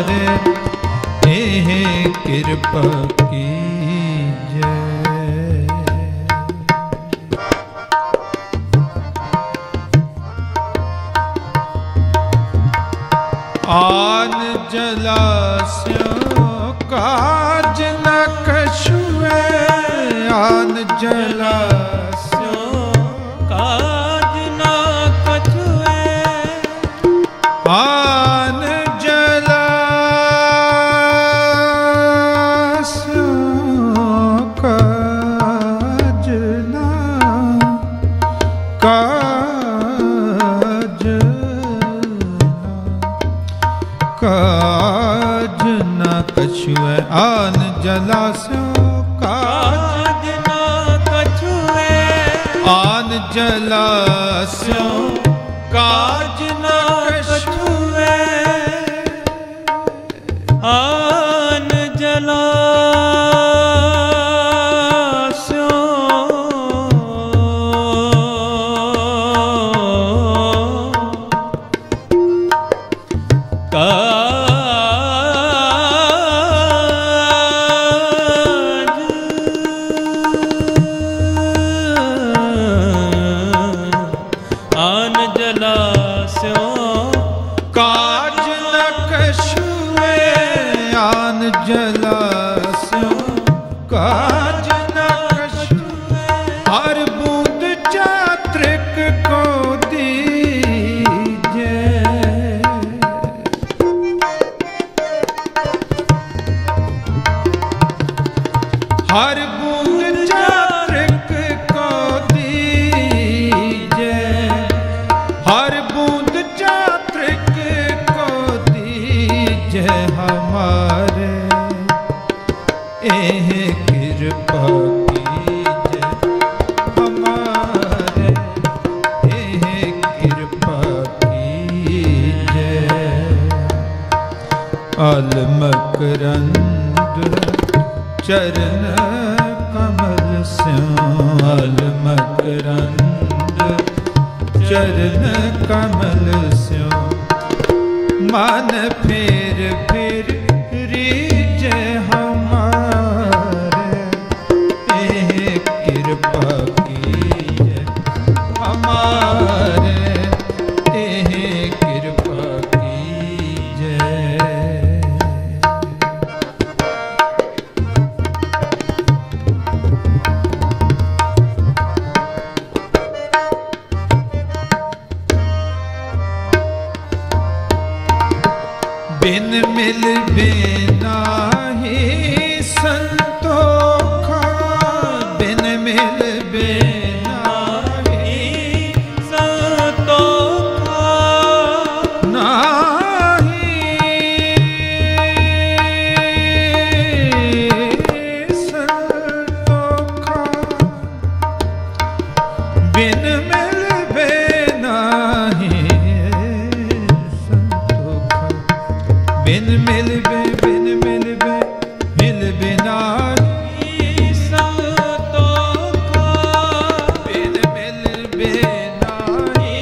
हमारे एह कृपा कीजै। आन जलास्यों काज न कछुए, आन जलास्यों काज न कछुए, आन जलास्यों काज न काज न कछुए, आन जलास्यों काज न कछुए, आन जलास्यों काज न कछुए, आन जलास्यों काज न कछुए, आन जलास्यों काज न कछुए, हर बूंद चात्रिक को दीजे, हर बूंद चात्रिक को दीजे, हर बूंद चात्रिक को दीजे, हमारे एह कृपा कीजे, हमारे एह कृपा कीजे। अलमकरंद चरण कमल स्यों, अलमकरंद चरण कमल स्यों, मन फेर फेर रीजे, हमारे एह कृपा कीजे, हमारे एह कृपा कीजे। बिन मिल बेनाही संतोखा, बिन मिल बेनाही संतोखा, नाही संतोखा, बिन मिल बेनाही संतोखा, बिन मिल बे, बिन मिल बे, मिल बेनाही संतोखा, बिन मिल बेनाही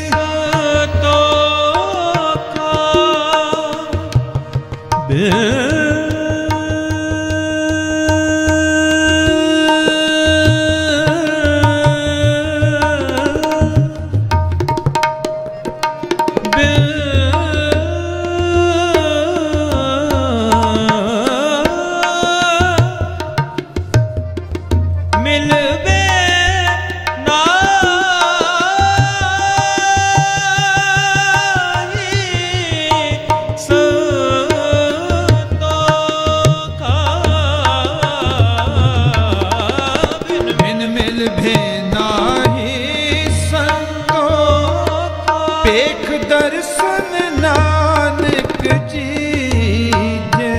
संतोखा, पेख दर्शन नानक जीजे,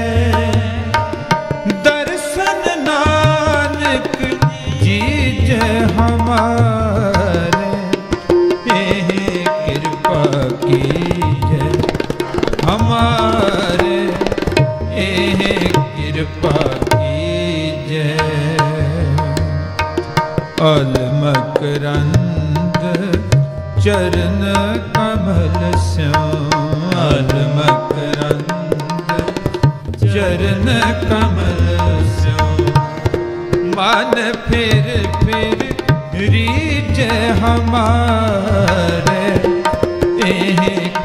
दर्शन नानक जीजे, हमारे एह कृपा कीजे, हमारे एह कृपा कीजे। अलमकरंद चरण कमल स्यों, अलमकरंद कमल स्यो मन फिर रीझ हमारे एह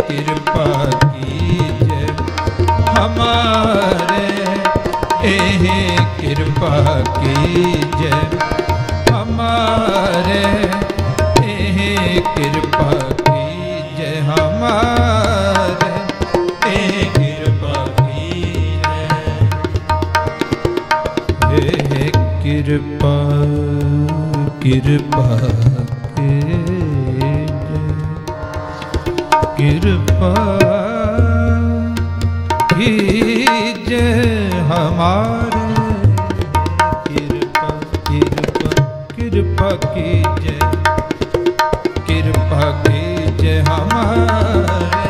कृपा कीजे हमारे एह कृपा कीजे हमारे एह कृपा कीजे हमारे एह कृपा कीजे एह कृपा कृपा कृपा कीजे हमारे कृपा कृपा कृपा कीजे कृपा कीजे हमारे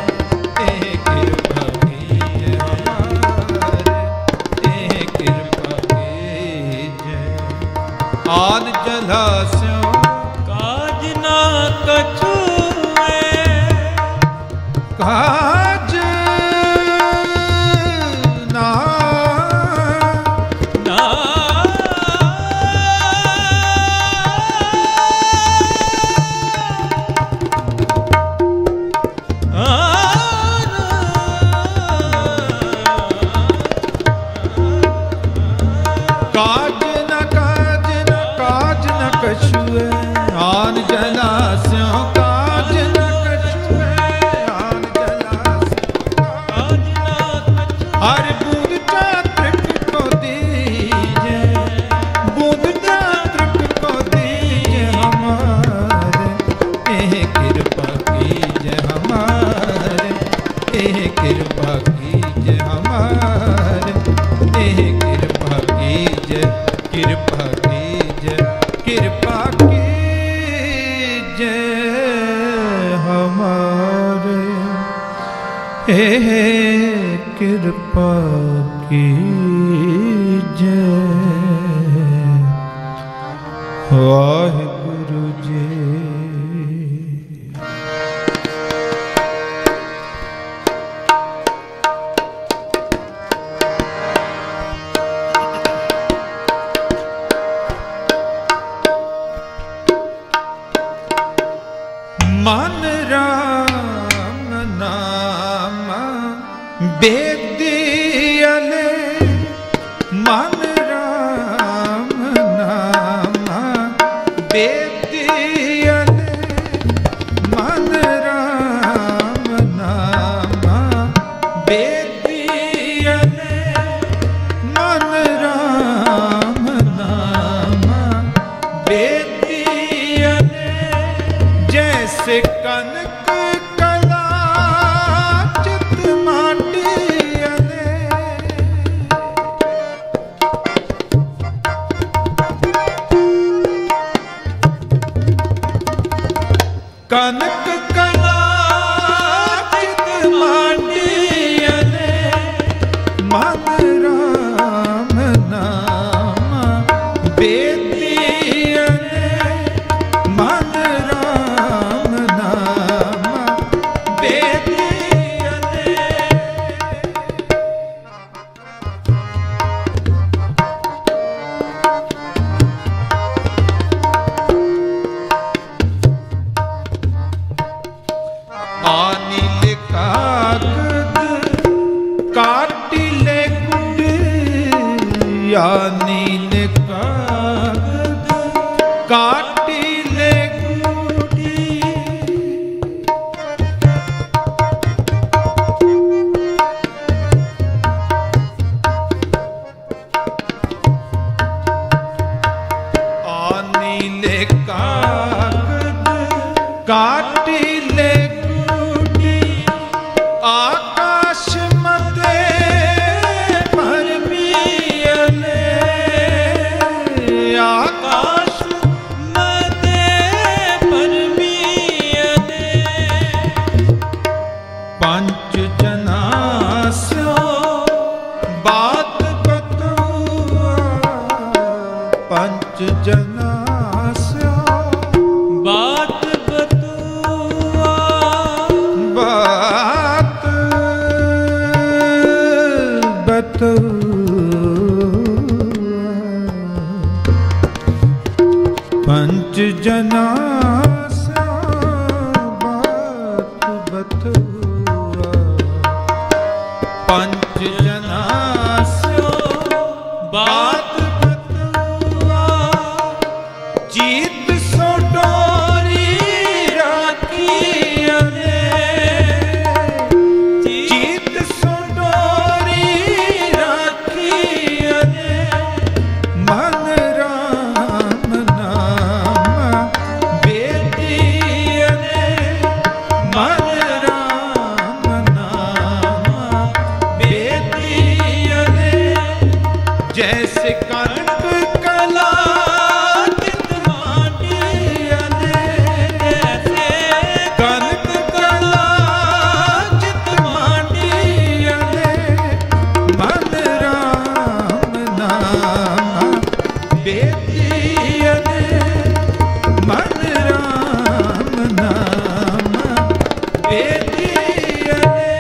कृपा कीजे हमारे कृपा कीजे आन जलास्यों काज ना कछु काज ना काज न कछुए आन जलास्यों काज न कछुए आन जलास्यों हर बूंद चातृक को दीजे बूंद चातृक को दीजे हमारे एह कृपा कीजे हमारे एह कृपा कीजे हमारे एह कृपा कीजे कृपा कीजे कृपा कीजे हमारे हे कृपा कीजे वाहिगुरु जी मन राम नाम बेदियले मन राम नाम बेदियले मन राम नाम बेदियले मन राम नाम बेदियले जैसे कनक कला चित माटियले कनक कला चित माटियले मन राम नाम बेदियले मन राम नाम बेदियले अनिल कागद काटिले गुड अनिल कागद काटिले गुडी अनिल कागद काटिले गुडी आकाश मते परमियले आकाश मते परमियले पंच जनास्यो बात बतुआ पंच जनास्यो बात बतुआ बात बतुआ जनास्या बात बतुआ, पंच जनास्या बात बतुआ, जीत सो डोरी राखी अने, जीत सो डोरी राखी अने, मन राम नाम बेदी अने, मन राम नाम बेदी अने, जैसे कनक कला चित मांडी अने, जैसे कनक कला चित मांडी अने, मन राम नाम बेदी अने, मन राम नाम बेदी अने।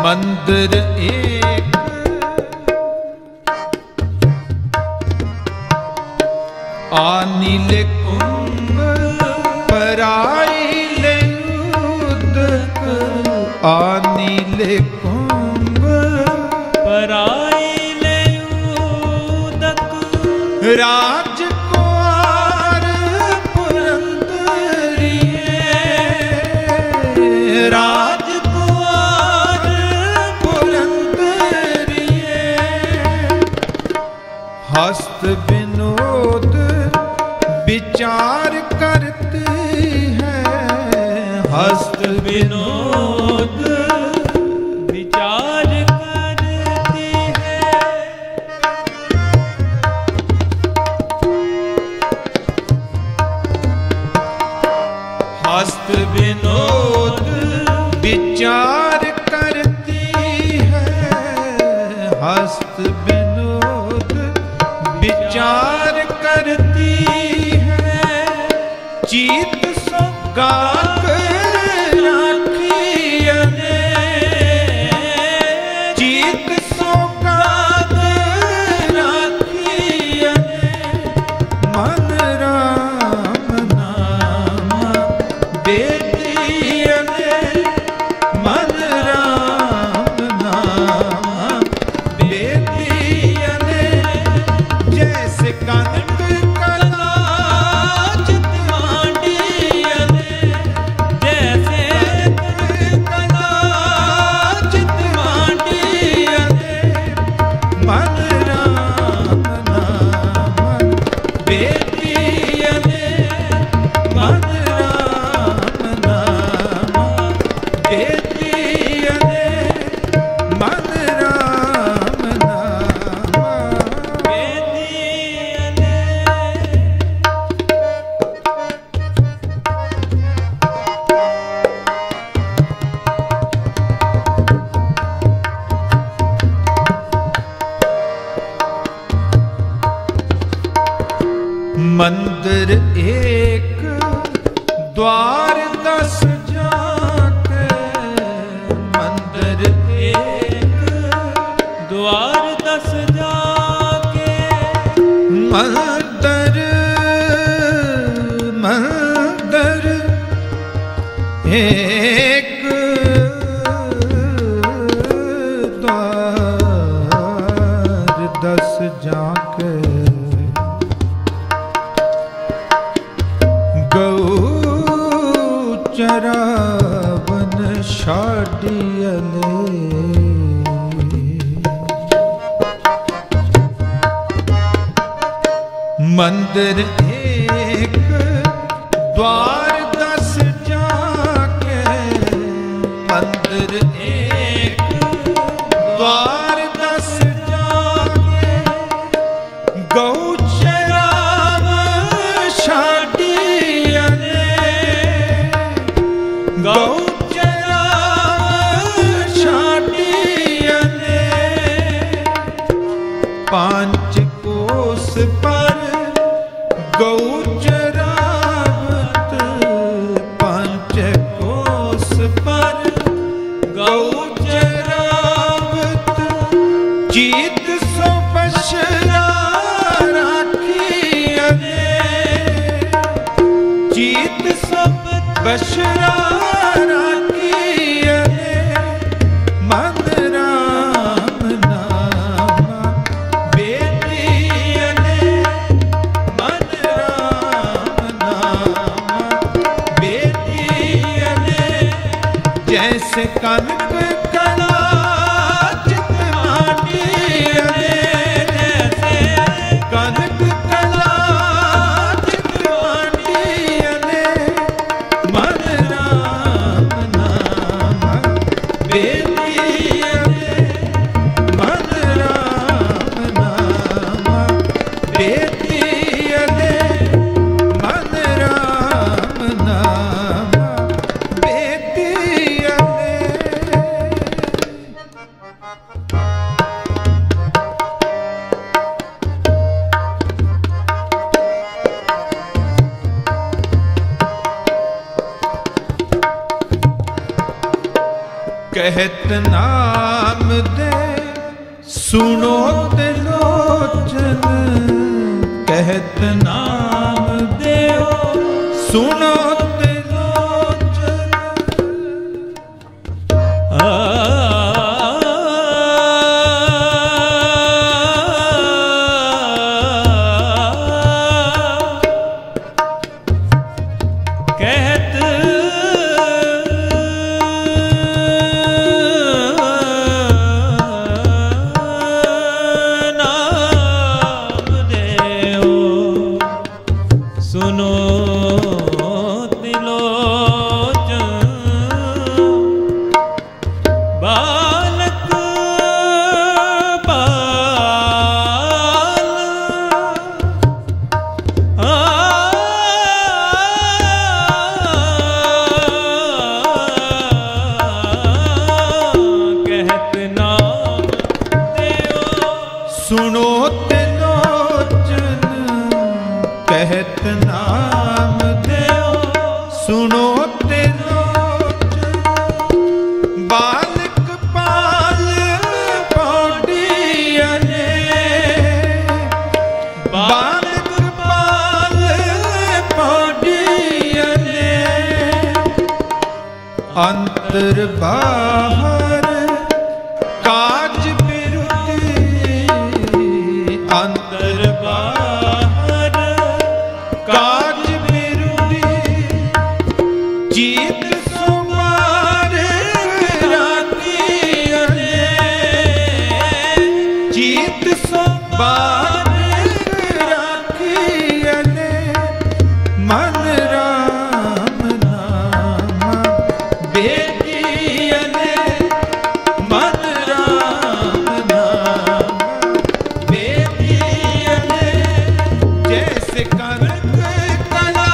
मंदिर एक आनील कुंभ पराईले उदक, आनील कुंभ पराईले उदक, राजकुमार पुरंदरिये, राजकुमार पुरंदरिये, हस्त विनोद विचार करती है, हस्त विनोद विचार करती है, हस्त विनोद विचार करती है, हस्त विनोद विचार करती है, चीत सो गाक राखी अने, चीत सो गाक राखी अने, मन राम नाम बेदी अने, मन राम नाम बेदी अने, जैसे कनक कला चित मांडी अने, जैसे कनक कला चित मांडी अने, मन राम नाम बेदी अने, मन राम नाम बेदी अने, मन राम नाम बेदी मंदिर एक द्वार 10 जाके, मंदिर एक द्वार 10 जाके, मंदिर मंदिर एक द्वार 10 जाके, चरावन छाड़ियले, मंदिर एक द्वार 10 जाके, मंदिर एक द्वार 10 जाके, गौ चरावन छाड़ियले, गौ चरावन छाड़ियले, पांच कोस पर गौ चरा गौ चरावत जीत सो बशरा राखियने जीत सब बशरा राखियने मन राम नामा बेटियने मन राम नामा बेटियने जैसे कनक कला चित माटियने जैसे कनक कला चित माटियने मन राम नामा बेटियने मन राम नामा बेटियने मन राम नामा बेटियने। कहत नाम दे सुनो त्रिलोचन कहत नाम दे सुनो त्रिलोचन सुनो त्रिलोचन कहत नाम देओ सुनो त्रिलोचन बालक पाल पौड़ियने बालक पाल पौड़ियने अंतर बाहर काज अंतर बाहर काज बिरुदी जीत सुमार राखियने जीत सुमार राखियने मन राम नामा बेटियने मन राम नामा जैसे कनक कला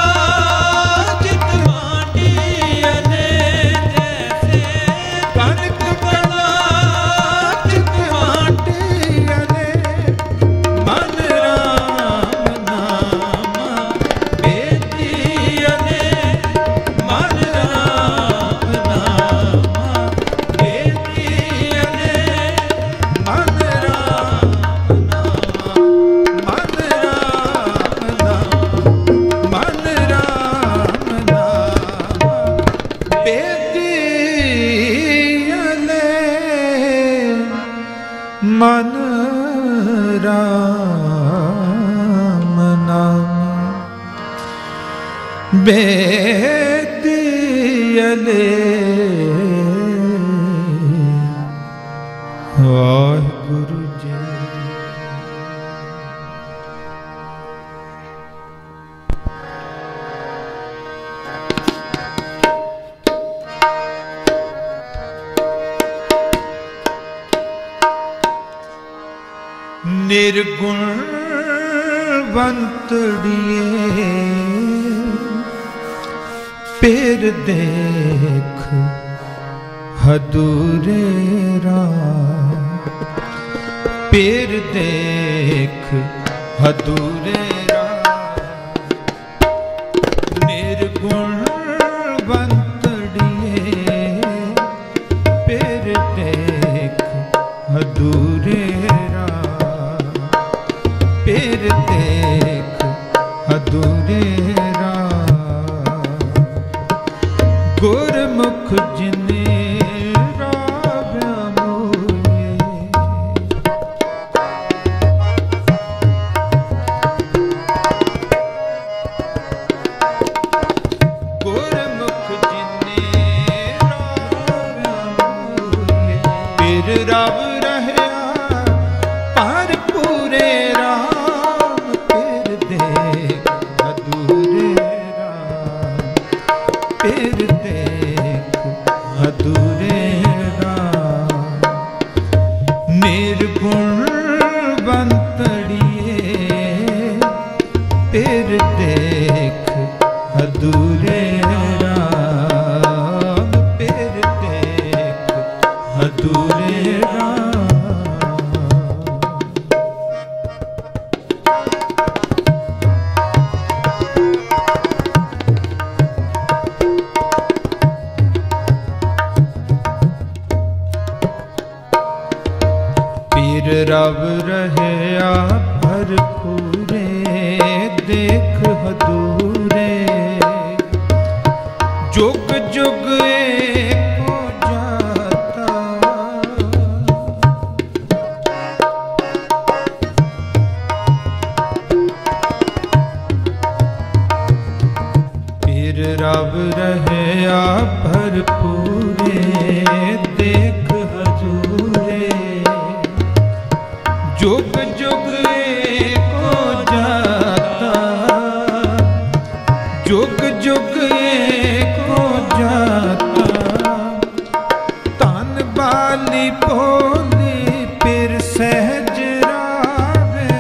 चित माटियने जैसे कनक कला चित माटियने मन राम नामा बेटियने मन राम नामा बेटियने मन राम मन राम नाम बेदियले वाहिगुरु जी। निर्गुण बंतड़िए पेर देख हदूरे राम पेर देख हदूरे राम निर्गुण बंतड़िए फिर देख अधूरे राह, फिर देख अधूरे राह। गुरमुख जिने रब रहया पर पूरे राम, फिर देख अधूरे राम, फिर देख अधूरे राम। निर्गुण बंतड़िए फिर देख अधूरे राम, फिर देख अधूरे रब रहया भरपूरे देख अधूरे, जुग जुग एक हो जाता। फिर रब रहया भरपूरे देख अधूरे, जुग जुग एक हो जाता, जुग जुग एक हो जाता। तन बाली भोली फिर सहज रावे,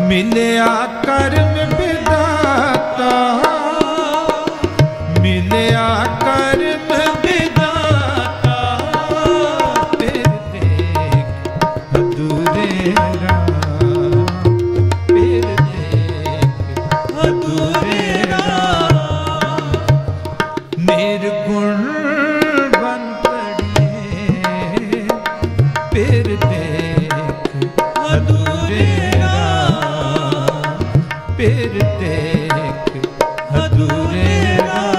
मिलया कर्म विधाता, मिलया कर्म विधाता। फिर देख अधूरे राम, फिर देख अधूरे राम। निर्गुण बंतड़िए फिर देख अधूरे राम, फिर देख अधूरे राम।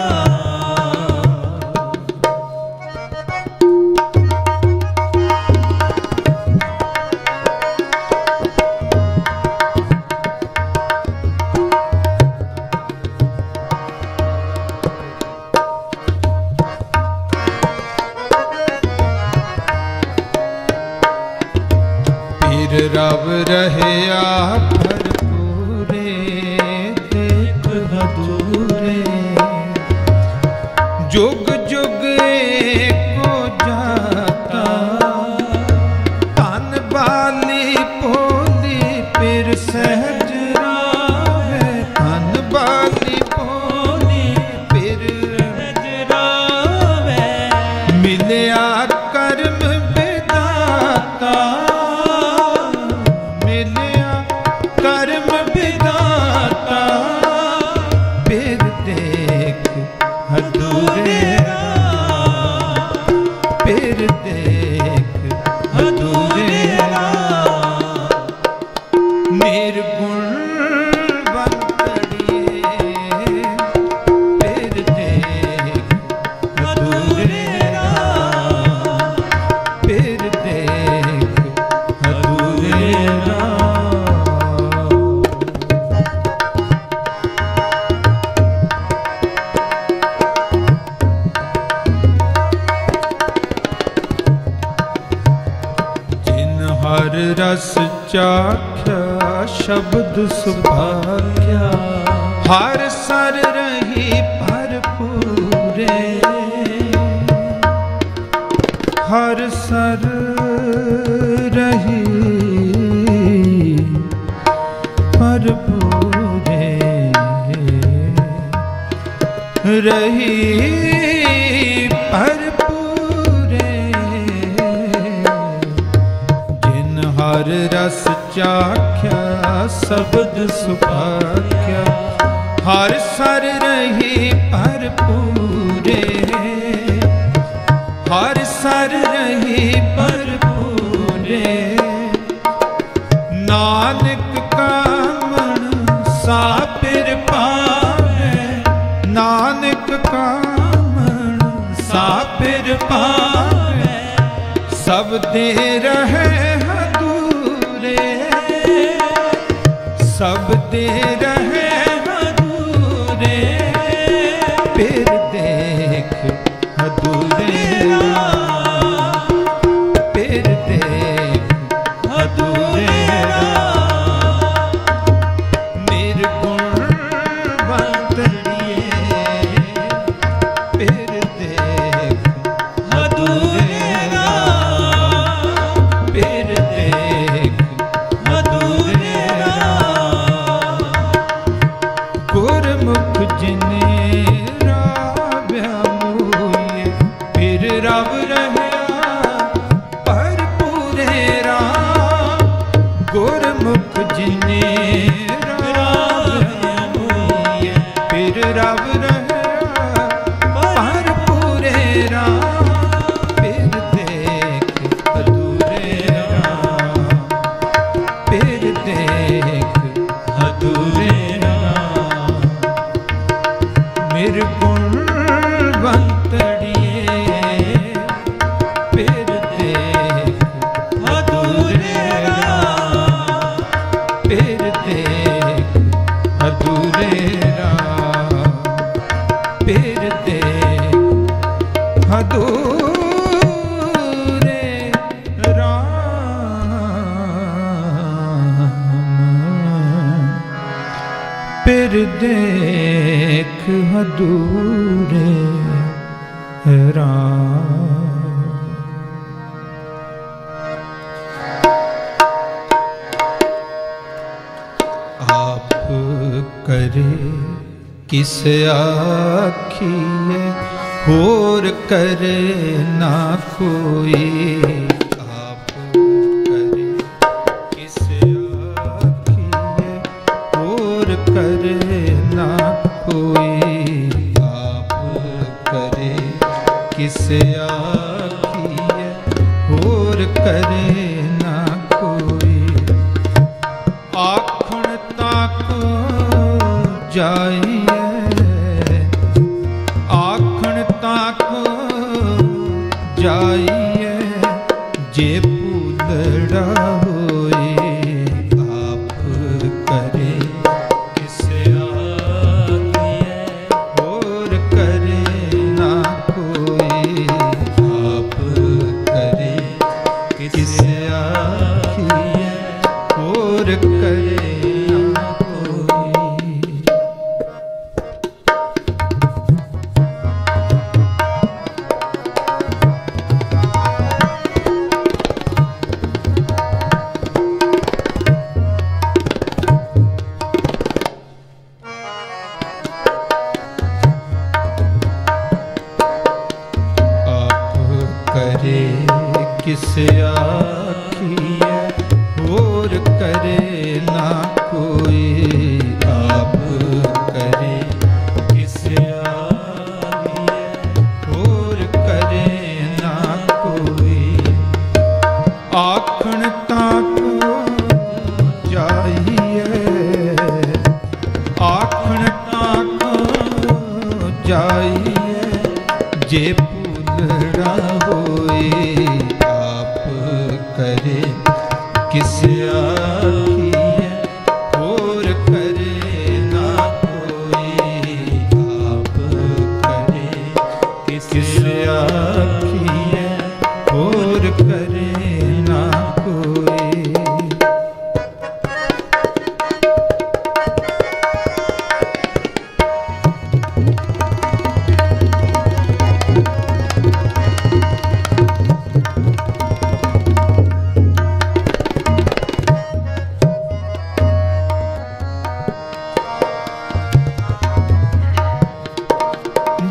फिर रब रहया भरपूरे देख अधूरे, जुग जुग एक हो जाता। तन बाली भोली फिर सहज रावे, तन बाली भोली फिर सहज रावे। मिलया कर्म विधाता, कर्म विधाता। फिर देख अधूरे राम, फिर देख अधूरे राम। निर्गुण बंतड़िए फिर देख अधूरे राम, फिर देख अधूरे राम। हर रस चाख्या शब्द सुभाख्या, हर सर रही भरपूरे, हर सर रही भरपूरे, रही भरपूरे। हर रस चाख्या शब्द सुभाख्या, हर सर रही भरपूरे, हर सर सब दे रहे अधूरे, सब दे रहे अधूरे, फिर देख अधूरे राम, फिर देख अधूरे राम। निर्गुण बंतड़िए, फिर देख अधूरे राम, फिर देख अधूरे राम। गुरमुख जिने राव्या मूल्य, फिर रव रहया भरपूरे राम। गुरमुख जिने राव्या मूल्य, फिर रव रहया भरपूरे राम, फिर देख अधूरे राम, फिर देख अधूरे राम। निर्गुण बंतड़िए, फिर देख अधूरे राम, फिर देख अधूरे राम, फिर देख अधूरे राम, फिर देख अधूरे राम। आप करे किस आखिए, होर करे ना कोई। आप करे किस आखिए, होर करे ना कोई। आप करे किस आखिए, होर करे ना कोई। आखण ताको जाइए, आखण ताको जाइए, जे पूलड़ा होए। आप करे किस आखिए, होर करे ना कोई। आप करे किस आखिए, होर करे ना कोई। करे किस आखिए, होर करे ना कोई। आप करे किस आखिए, होर करे ना कोई। आखण ताको जाइए, आखण ताको जाइए, जे पूलड़ा होए। आप करे किस आखिए, होर करे ना कोई। आप करे किस आखिए, होर करे ना कोई।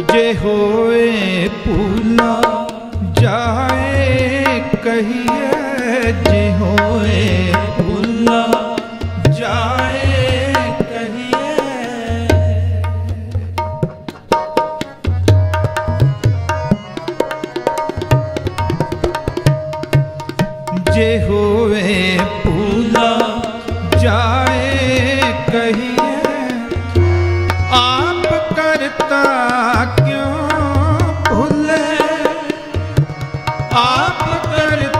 जे होए पूला जाए कहिए, जे होए पूला जाए कहिए। जे होए पूला जाए कहिए। आप करता क्यों भूले, आप करता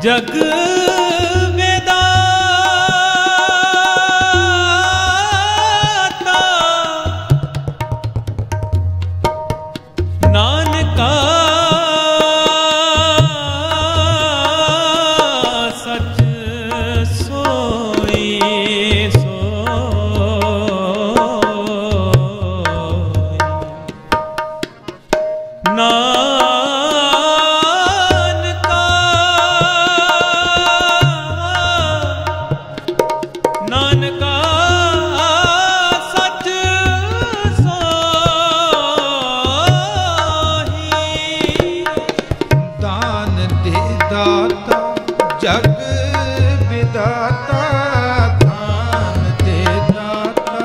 जग वेदाता नानका सच सोई नानका सच सोही दान दे दाता जग विदाता दान दे दाता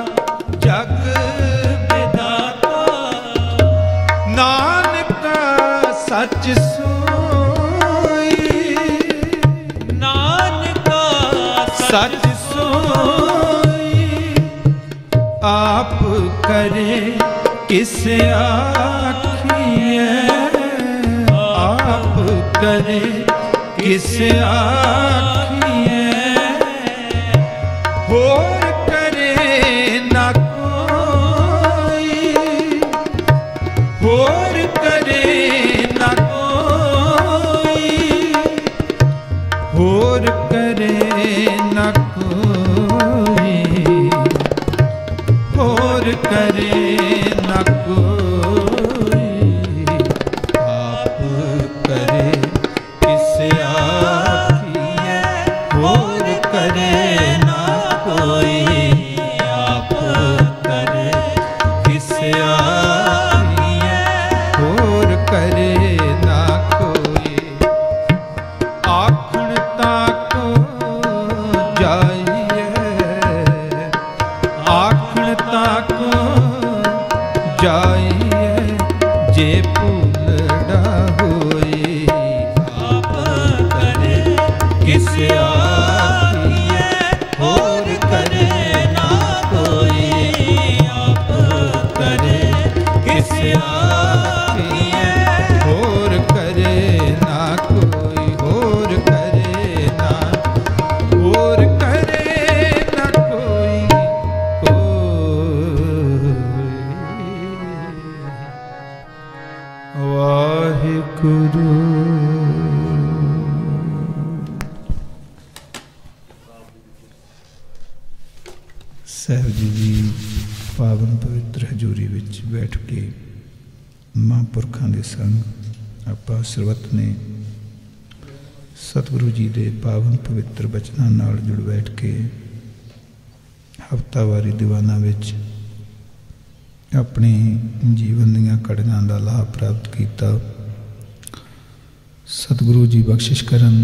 जग विदाता नानका सच सोई नानका सच सोई आप करे किस आखिए आप करे किस आखिए होर करे ना कोई होर करे ना कोई होर करे ना कोई होर करे ना कोई आप करे किस आखिए होर करे ना कोई आप करे किस आखिए होर करे ना कोई आखण ताको जाइए आखण ताको जाइए जे भूलड़ा होई आप करे किस आखिए होर करे ना कोई आप करे किस आखिए होर करे ना कोई होर करे ना होर करे ना कोई वाहिगुरु। ਸਾਹਿਬ ਜੀ ਪਾਵਨ ਪਵਿੱਤਰ ਹਜ਼ੂਰੀ ਵਿੱਚ ਬੈਠ ਕੇ ਮਹਾਂਪੁਰਖਾਂ ਦੇ ਸੰਗ ਆਪਾਂ ਸਰਬੱਤ ਨੇ ਸਤਿਗੁਰੂ ਜੀ ਦੇ ਪਾਵਨ ਪਵਿੱਤਰ ਬਚਨਾਂ ਨਾਲ ਜੁੜ ਬੈਠ ਕੇ ਹਫ਼ਤਾਵਾਰੀ ਦੀਵਾਨਾਂ ਵਿੱਚ ਆਪਣੇ ਜੀਵਨ ਦੀਆਂ ਕੜੀਆਂ ਦਾ ਲਾਭ ਪ੍ਰਾਪਤ ਕੀਤਾ। ਸਤਿਗੁਰੂ ਜੀ ਬਖਸ਼ਿਸ਼ ਕਰਨ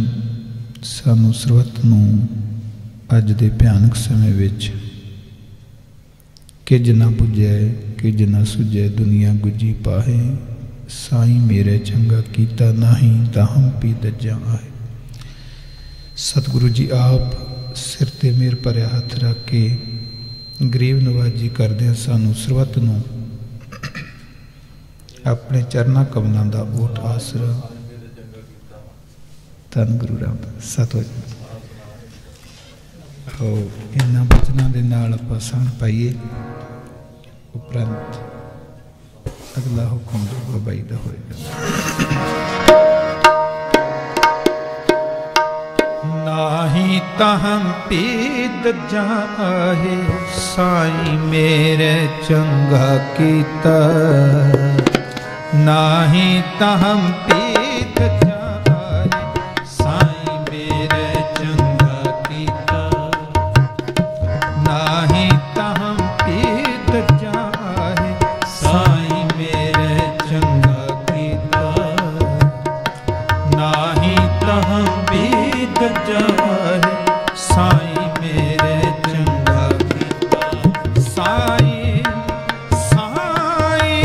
ਸਾਨੂੰ ਸਰਬੱਤ ਨੂੰ ਅੱਜ ਦੇ ਭਿਆਨਕ ਸਮੇਂ ਵਿੱਚ ਕਿਜ ਨਾ ਪੁੱਜੈ ਕਿਜ ਨਾ ਸੁਝੈ ਦੁਨੀਆ ਗੁੱਜੀ ਪਾਹੇ ਸਾਈਂ ਮੇਰੇ ਚੰਗਾ ਕੀਤਾ ਨਾਹੀਂ ਤਾਂ ਹਮ ਪੀ ਦੱਜਾਂ ਆਏ। ਸਤਿਗੁਰੂ ਜੀ ਆਪ ਸਿਰ ਤੇ ਮੇਰ ਭਰਿਆ ਹੱਥ ਰੱਖ ਕੇ ਗਰੀਬ ਨਵਾਜੀ ਕਰਦਿਆਂ ਸਾਨੂੰ ਸਰਬੱਤ ਨੂੰ ਆਪਣੇ ਚਰਨਾਂ ਕਮਲਾਂ ਦਾ ਓਟ ਆਸਰਾ ਧੰਨ ਗੁਰੂ ਰਾਮਦਾਸ ਸਤਿਗੁਰੂ ਇਹਨਾਂ ਬਚਨਾਂ ਦੇ ਨਾਲ ਆਪਾਂ ਸਾਂਝ ਪਾਈਏ। ਉਪਰੰਤ ਅਗਲਾ ਹੁਕਮ ਜੋ ਬਾਈ ਦਾ ਹੋਏਗਾ। ਨਾਹੀ ਤਹਮ ਪੀਤ ਜਾਹੇ ਸਾਈਂ ਮੇਰੇ ਚੰਗਾ ਕੀਤਾ ਨਾਹੀ ਤਹਮ ਪੀਤ ਜਾਹੇ ਸਾਈਂ ਮੇਰੇ ਚੰਗਾ ਕੀਤਾ ਨਾਹੀ ਤਹਮ ਪੀਤ ਜਾਹੇ ਸਾਈਂ ਮੇਰੇ ਚੰਗਾ ਕੀਤਾ ਨਾਹੀ ਤਹਮ ਪੀਤ ਜਾਹੇ ਸਾਈਂ ਮੇਰੇ ਚੰਗਾ ਕੀਤਾ ਸਾਈਂ ਸਾਈਂ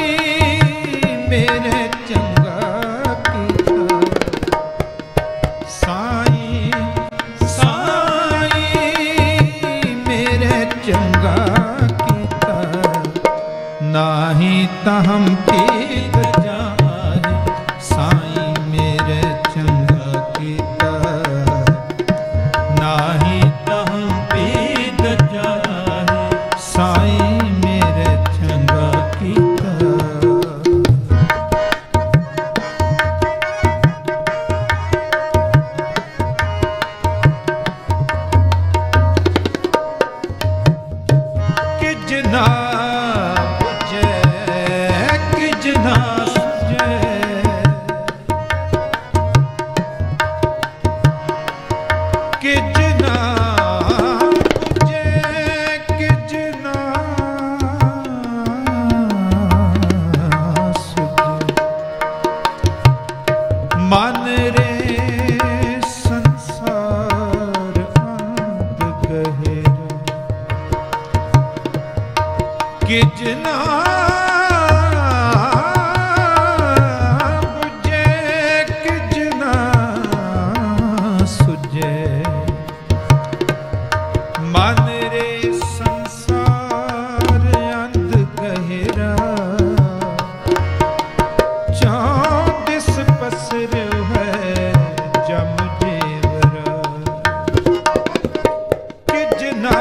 ਮੇਰੇ ਚੰਗਾ ਕੀਤਾ ਸਾਈਂ ਸਾਈਂ ਮੇਰੇ ਚੰਗਾ ਕੀਤਾ ਨਾਹੀ ਤਹਮ ਪੀਤ ਜਾਹੇ ਸਾਈਂ ਮੇਰੇ ਚੰਗਾ ਕੀਤਾ ਨਾ ਪੁੱਜੇ ਕਿਜ ਨਾ ਸੁਝੇ ਕਿਜ ਨਾ ਪੁੱਜੇ ਕਿਜ ਨਾ ਸੁਝੇ ਮਨ ਰੇ ਸੰਸਾਰ ਅੰਧ ਗਹਿਰਾ ਕਿਜ ਨਾ ਬੁਝੇ ਕਿਜ ਨਾ ਸੁਝੇ ਮਨ ਰੇ ਸੰਸਾਰ ਅੰਧ ਗਹਿਰਾ ਚੌਂਦਿਸ ਪਸਰ ਹੈ ਜਮ ਜੇਵਰਾ ਕਿਜ ਨਾ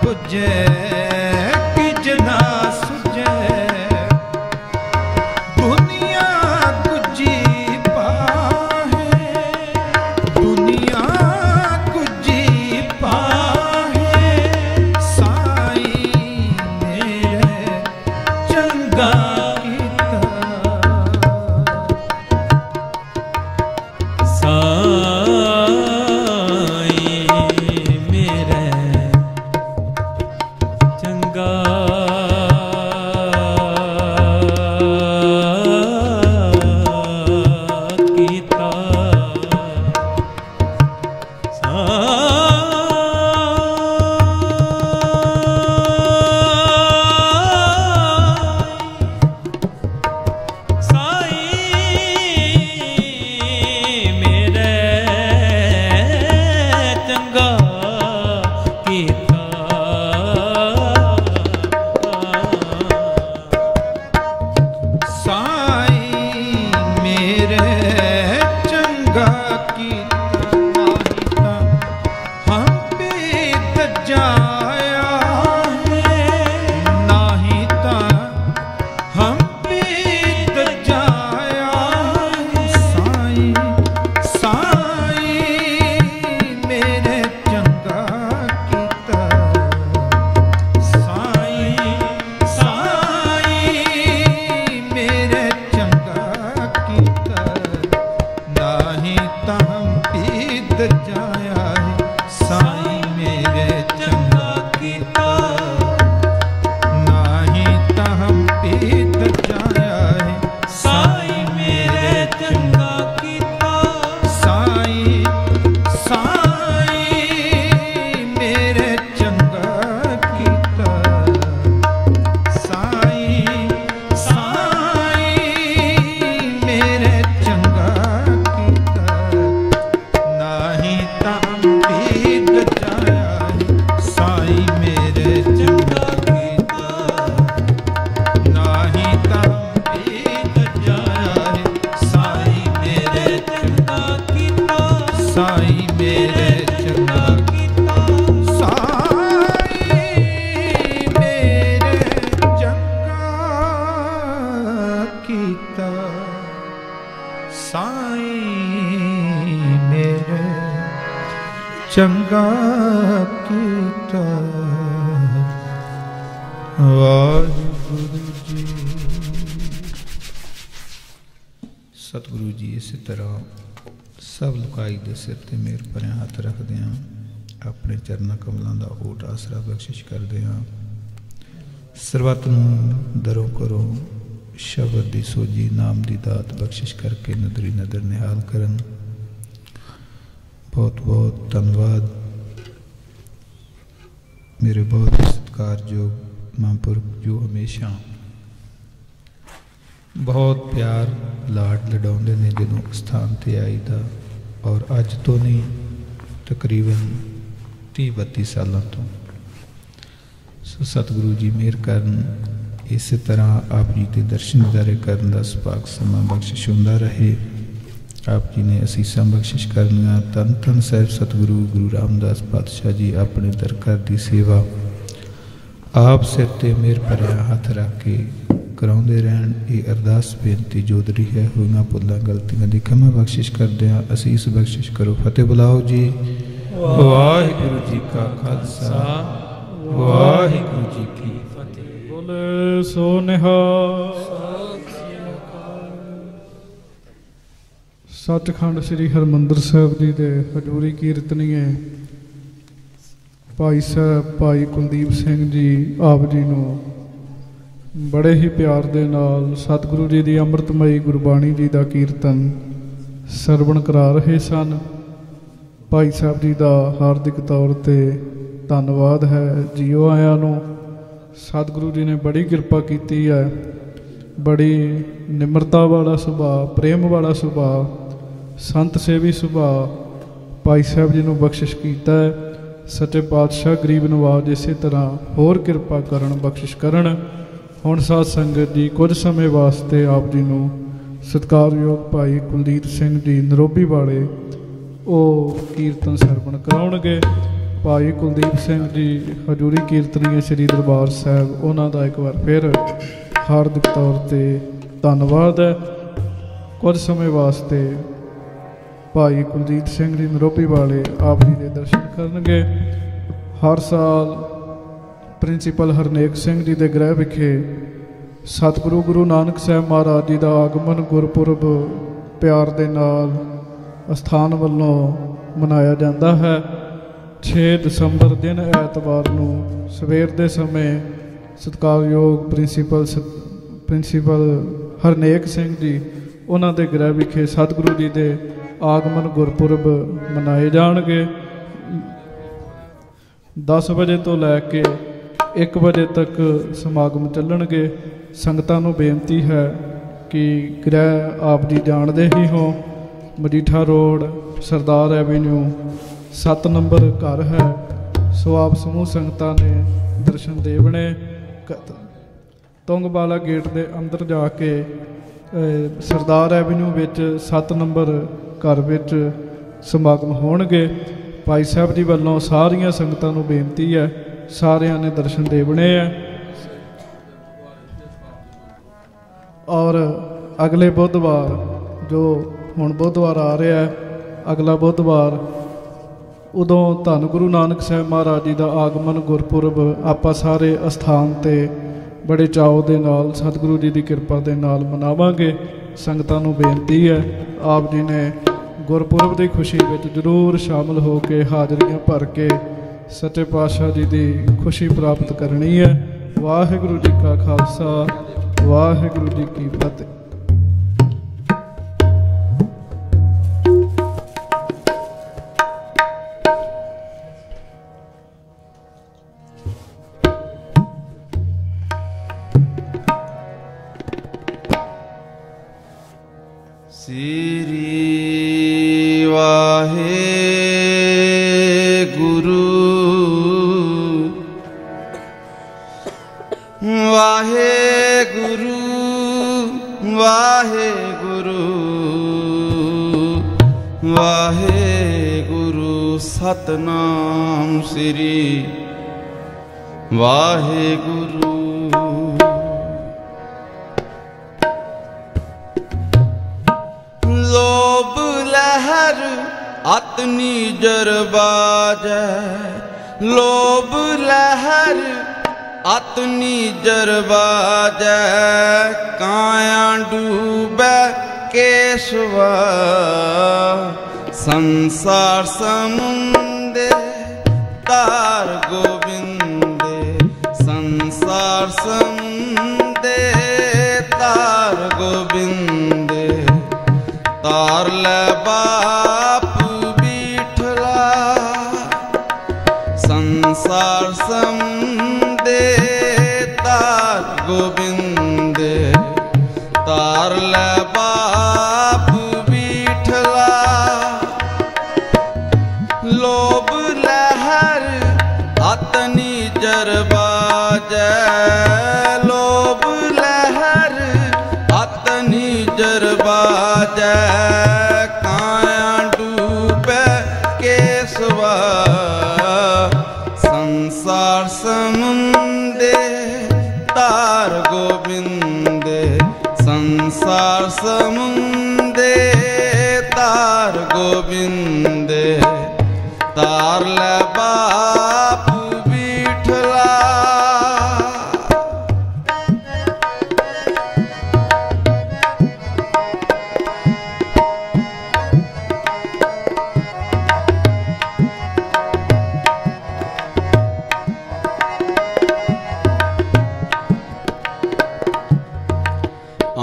ਬੁਝੇ ਕਿਜ ਨਾ ਸੁਝੇ ਦੁਨੀਆ ਗੁੱਜੀ ਪਾਹੇ ਦੁਨੀਆ ਗੁੱਜੀ ਪਾਹੇ ਸਾਈਂ ਮੇਰੇ ਚੰਗਾ ਕੀਤਾ ਸਾਈਂ ਮੇਰੇ ਚੰਗਾ ਕੀਤਾ ਸਾਈਂ ਮੇਰੇ ਚੰਗਾ ਕੀਤਾ ਸਾਈਂ ਮੇਰੇ ਚੰਗਾ ਕੀਤਾ ਨਾਹੀ ਤਾਂ ਹੰਪੀ ਤਜਾਇਆ ਹੈ ਨਾਹੀ ਤਾਂ ਹੰਪੀ ਤਜਾਇਆ ਹੈ ਸਾਈਂ ਸਾਈਂ ਮੇਰੇ ਚੰਗਾ ਕੀਤਾ ਸਾਈਂ ਸਾਈਂ ਮੇਰੇ ਚੰਗਾ ਕੀਤਾ ਨਾਹੀਂ ਤਾਂ ਹੰਪੀ ਤਜਾਇਆ ਹੈ ਸਾਈਂ ਮੇਰੇ ਚੰਗਾ ਕੀਤਾ ਨਾਹੀਂ ਤਾਂ ਹੰਪੀ ਤਜਾਇਆ ਹੈ ਸਾਈਂ ਮੇਰੇ ਚੰਗਾ ਕੀਤਾ ਸਾਈਂ ਸਾਈਂ ਮੇਰੇ ਚੰਗਾ ਕੀਤਾ ਸਾਈਂ ਸਾਈਂ ਮੇਰੇ ਚੰਗਾ ਕੀਤਾ ਨਾਹੀਂ ਤਾਂ ਹੰਪੀ ਤਜਾਇਆ ਹੈ ਸਾਈਂ ਮੇਰੇ ਚੰਗਾ ਕੀਤਾ ਨਾਹੀਂ ਤਾਂ ਹੰਪੀ ਤਜਾਇਆ ਹੈ ਸਾਈਂ ਮੇਰੇ ਚੰਗਾ ਕੀਤਾ ਸਾਈਂ ਮੇਰੇ ਚੰਗਾ ਕੀਤਾ ਸਾਈਂ ਮੇਰੇ ਚੰਗਾ ਕੀਤਾ ਸਾਈਂ ਮੇਰੇ ਚੰਗਾ ਕੀਤਾ ਵਾਹਿਗੁਰੂ ਜੀ। ਸਤਿਗੁਰੂ ਜੀ ਇਸੇ ਤਰ੍ਹਾਂ ਸਭ ਲੁਕਾਈ ਦੇ ਸਿਰ ਤੇ ਮੇਰ ਭਰਿਆ ਹੱਥ ਰੱਖਦੇ ਹਾਂ, ਆਪਣੇ ਚਰਨਾਂ ਕਮਲਾਂ ਦਾ ਓਟ ਆਸਰਾ ਬਖਸ਼ਿਸ਼ ਕਰਦੇ ਹਾਂ। ਸਰਬੱਤ ਨੂੰ ਦਰੋਂ ਕਰੋ ਸ਼ਬਦ ਦੀ ਸੋਝੀ ਨਾਮ ਦੀ ਦਾਤ ਬਖਸ਼ਿਸ਼ ਕਰਕੇ ਨਦਰੀ ਨਦਰ ਨਿਹਾਲ ਕਰਨ। ਬਹੁਤ ਬਹੁਤ ਧੰਨਵਾਦ ਮੇਰੇ ਬਹੁਤ ਹੀ ਸਤਿਕਾਰਯੋਗ ਮਹਾਂਪੁਰਖ ਜੋ ਹਮੇਸ਼ਾ ਬਹੁਤ ਪਿਆਰ ਲਾਡ ਲਡਾਉਂਦੇ ਨੇ ਜਦੋਂ ਸਥਾਨ 'ਤੇ ਆਈਦਾ, ਔਰ ਅੱਜ ਤੋਂ ਨਹੀਂ ਤਕਰੀਬਨ 30-32 ਸਾਲਾਂ ਤੋਂ। ਸੋ ਸਤਿਗੁਰੂ ਜੀ ਮਿਹਰ ਕਰਨ, ਇਸੇ ਤਰ੍ਹਾਂ ਆਪ ਜੀ ਦੇ ਦਰਸ਼ਨ ਦਿਦਾਰੇ ਕਰਨ ਦਾ ਸੁਭਾਗ ਸਮਾਂ ਬਖਸ਼ਿਸ਼ ਹੁੰਦਾ ਰਹੇ। ਆਪ ਜੀ ਨੇ ਅਸੀਸਾਂ ਬਖਸ਼ਿਸ਼ ਕਰਨੀਆਂ। ਧੰਨ ਧੰਨ ਸਾਹਿਬ ਸਤਿਗੁਰੂ ਗੁਰੂ ਰਾਮਦਾਸ ਪਾਤਸ਼ਾਹ ਜੀ ਆਪਣੇ ਦਰਕਾਰ ਦੀ ਸੇਵਾ ਆਪ ਸਿਰ 'ਤੇ ਮਿਹਰ ਭਰਿਆ ਹੱਥ ਰੱਖ ਕੇ ਕਰਾਉਂਦੇ ਰਹਿਣ। ਇਹ ਅਰਦਾਸ ਬੇਨਤੀ ਜੋਦਰੀ ਹੈ। ਹੋਈਆਂ ਭੁੱਲਾਂ ਗਲਤੀਆਂ ਦੀ ਖਿਮਾ ਬਖਸ਼ਿਸ਼ ਕਰਦੇ ਹਾਂ। ਅਸੀਸ ਬਖਸ਼ਿਸ਼ ਕਰੋ। ਫਤਿਹ ਬੁਲਾਓ ਜੀ। ਵਾਹਿਗੁਰੂ ਜੀ ਕਾ ਖਾਲਸਾ ਵਾਹਿਗੁਰੂ ਜੀ ਕੀ ਫਤਿਹ। बोले सो निहाल। सचखंड श्री हरमंदर साहब जी के हजूरी कीर्तनीय भाई साहब भाई कुलदीप सिंह जी आप जी नूं बड़े ही प्यार दे नाल सतगुरु जी की अमृतमयी गुरबाणी जी का कीर्तन सरवण करा रहे सन। भाई साहब जी का हार्दिक तौर पर धन्यवाद है। जियो आया नूं सतगुरु जी ने बड़ी कृपा की है। बड़ी निमरता वाला सुभाव, प्रेम वाला सुभाव, संत सेवी सुभाव भाई साहब जी ने बख्शिश किया है। सच्चे पातशाह गरीब नवाज इस तरह होर कृपा करन, बख्शिश करन। हुण साध संगत जी कुछ समय वास्ते आप जी नूं सत्कारयोग भाई कुलदीप सिंह जी नरोबी वाले वो कीर्तन सरवण कराउणगे। भाई कुलदीप सिंह जी हजूरी कीर्तनीय श्री दरबार साहब उन्हां दा एक बार फिर हार्दिक तौर पर धन्यवाद है। कुछ समय वास्ते भाई कुलजीत सिंह जी नरोबी वाले आप जी के दर्शन करनगे। हर साल प्रिंसीपल हरनेक सिंह जी के गृह विखे सतगुरु गुरु नानक साहब महाराज जी का आगमन गुरपुरब प्यार दे नाल अस्थान वालों मनाया जाता है। 6 दसंबर दिन ऐतवार नूं सवेर के समय सत्कारयोग प्रिंसीपल हरनेक सिंह जी उन्हां दे गृह विखे सतगुरु जी के आगमन गुरपुरब मनाए जाणगे। 10 बजे तो लैके 1 बजे तक समागम चलणगे। संगतां नूं बेनती है कि गृह आप जी जानते ही हो मजीठा रोड सरदार एवेन्यू 7 नंबर घर है। सो आप समूह संगतां ने दर्शन देवने। तुंगवाला गेट के अंदर जाके सरदार एवेन्यू विच 7 नंबर घर विच समागम होणगे। भाई साहब जी वालों सारिया संगतां नूं बेनती है सारियां ने दर्शन देवने है। और अगले बुधवार जो हुण बुधवार आ रहा है, अगला बुधवार उदों धन गुरु नानक साहब महाराज जी का आगमन गुरपुरब आपां सारे अस्थान ते बड़े चाव दे नाल सतगुरु जी की कृपा दे नाल मनावांगे। संगतां नूं बेनती है आप जी ने गुरपुरब की खुशी में जरूर शामिल हो के हाजरियां भर के सच्चे पातशाह जी की खुशी प्राप्त करनी है। वाहिगुरू जी का खालसा वाहिगुरू जी की फतेह। सतनाम श्री वाहेगुरु। लोभ लहर अतनी जरबाजै, लोभ लहर अतनी जरबाजै, काया डूबै केशवा संसार समुंदे तार गोविंदे, संसार समुंदे तार गोविंदे, तार ले बाप बीठला संसार समुंदे तार गोविंदे, तार ले बाप बीठला। लोभ लहर अतनी जरबाजै, लोभ लहर अतनी जरबाजै, काया डूबै केशवा संसार समुंदे तार गोविंदे, संसार समुंदे तार गोविंदे, तार ले बाप बीठला।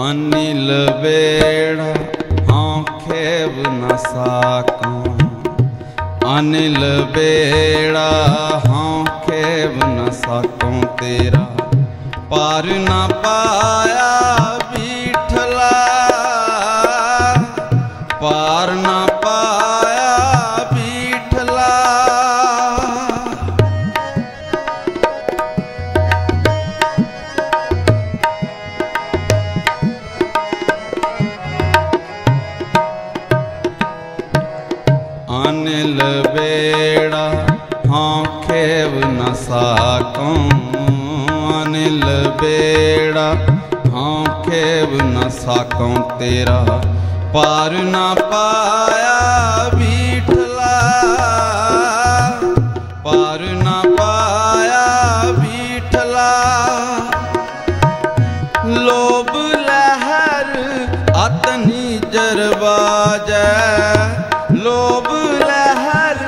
अनिल बेड़ा हाँ खेव न साकूं, अनिल बेड़ा हाँ खेव न साकूं तेरा पार न पाया बीठला, पार न पाया बीठला। अनिल बेड़ा हाँ खेव न साकूं, अनिल बेड़ा हाँ खेव न साकूं तेरा पार न पाया बीठला, पार न पाया बीठला। लोभ लहर अतनी जरबाजै, लोभ लहर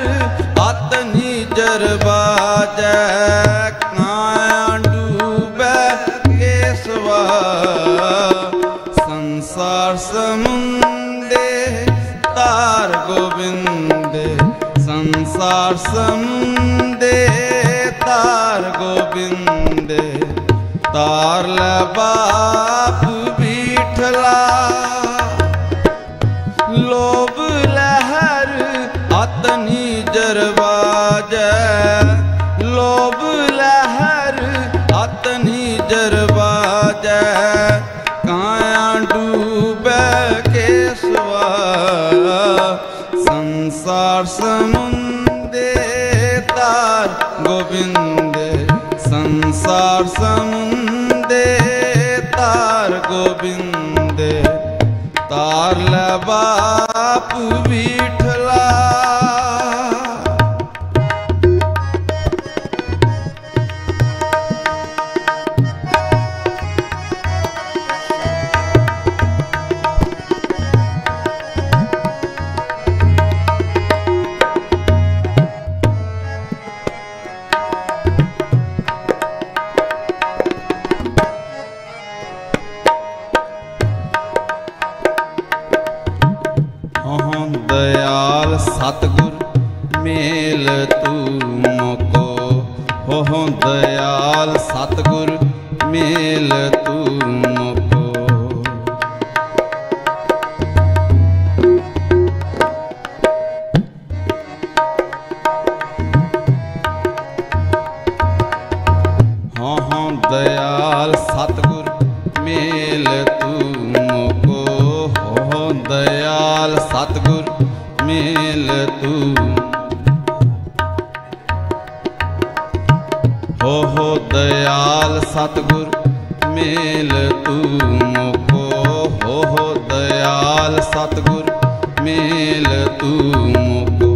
अतनी जरबाजै, काया डूबे केसवा संसार समुंदे तार गोविंदे, संसार समुंदे तार गोविंदे, तार ले बाप बीठला। लोभ लहर अतनी जरबाजै, लोभ लहर अतनी जरबाजै, काया डूबे केसवा संसार समुंदे तार गोविंदे, संसार समुंदे तार गोविंदे, तार ले बाप बीठला। दयाल सतगुर मेल तू मोको, हो दयाल सतगुर मेल तू मोको। हाँ दयाल सतगुर मेल तू मोको, हो दयाल सतगुर मेल तू, हो दयाल सतगुर मेल तू मोको, हो दयाल सतगुर मेल तू मोको।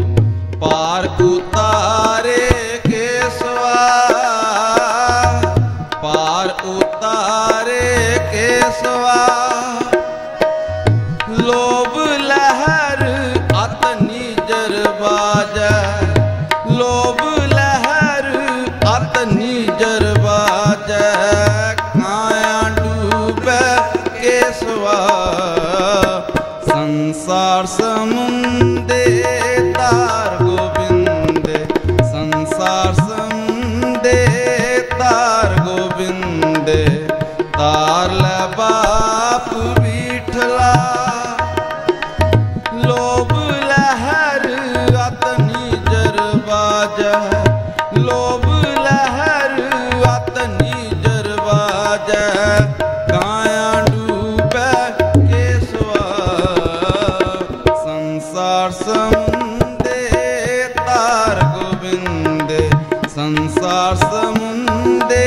पार उतारे केसवा, पार उतारे केसवा। लोभ लहर अतनी जरबाजै, लोभ लहर अतनी जरबाजै, काया डूबे केसवा संसार समुंदे तार गोविंदे, संसार समुंदे तार गोविंदे, तार ले बाप बीठला। लोभ लहर अतनी जरबाजै, लोभ लहर अतनी जरबाजै, काया डूबे केसवा संसार समुंदे तार गोविंदे, संसार समुंदे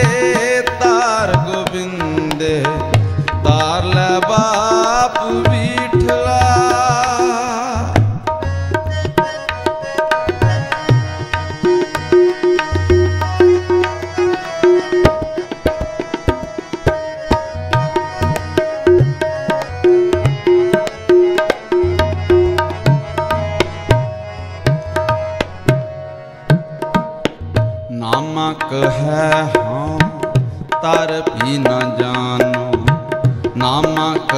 तार गोविंदे, तार ले बाप बीठला। नामक है हाँ तर भी न जानो, नामक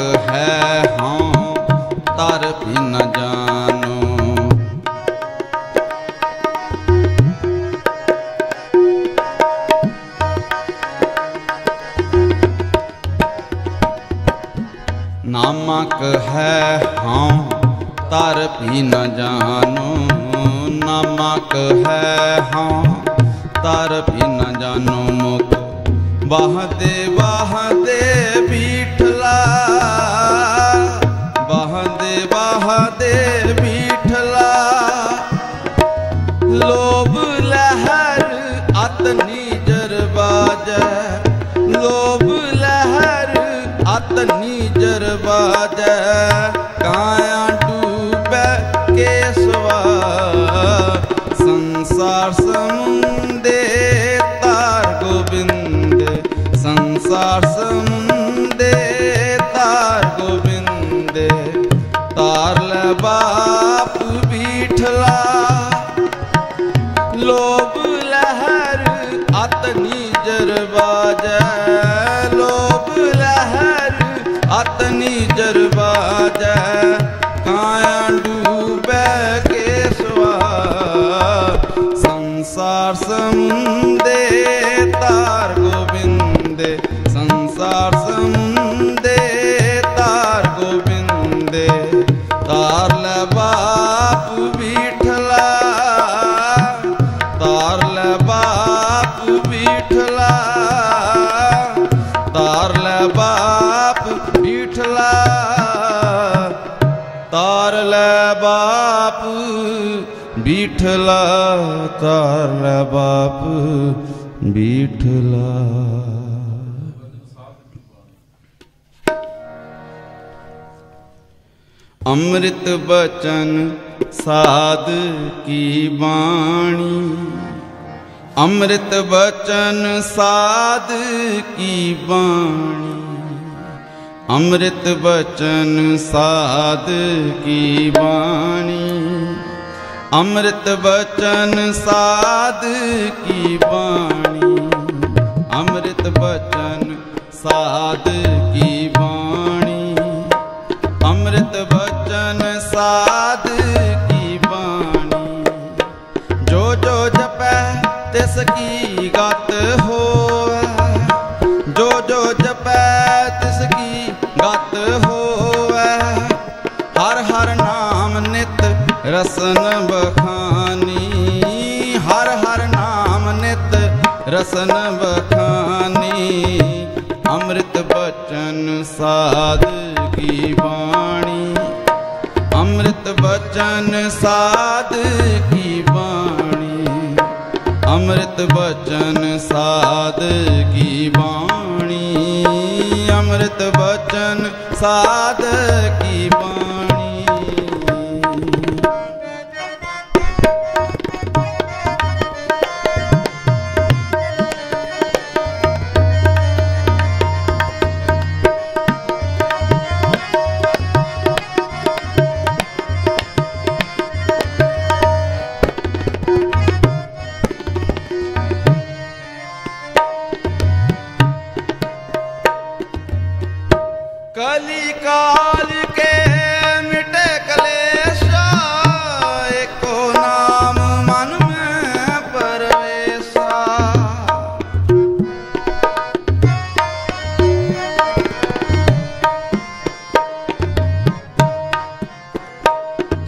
नामक है हाँ तर भी न जानो, नामक है हाँ तर भी न जानो। मुख बहदे बहदे बीठला, बहदे बहदे बीठला। लोभ लहर अतनी जरबाजै, लोभ लहर अतनी जरबाजै। काया डूबे केसवा संसार समुंदे तार गोविंद, संसार समुंदे तार गोविंद। तार ले बाप बीठला, लोभ लहर अतनी जरबाजै, लोभ लहर अतनी जरबाजै। काया डूबे केसवा संसार समुंदे तार गोविंद, संसार समुंदे तार गोविंद। तार ले बाप बीठला, तार ले बाप बीठला, तार ले बाप बीठला। तार ले बाप बीठला, तार ले बाप बीठला। अमृत बचन साध की वाणी, अमृत बचन साध की वाणी। अमृत बचन साध की वाणी, अमृत बचन साध की वाणी। अमृत बचन साध की वाणी, अमृत बचन साध की वाणी। जो जो जपै तिसकी गत होवै, जो जो जपै तिसकी गत होवै। हर हर नाम नित रसन बखानी, हर हर नाम नित रसन बखानी। अमृत बचन साध की वाणी, अमृत बचन साध की वाणी। अमृत बचन साध की वाणी, अमृत बचन साध की वाणी। कली काल के मिटे कलेशा, एको नाम मन में परवेशा।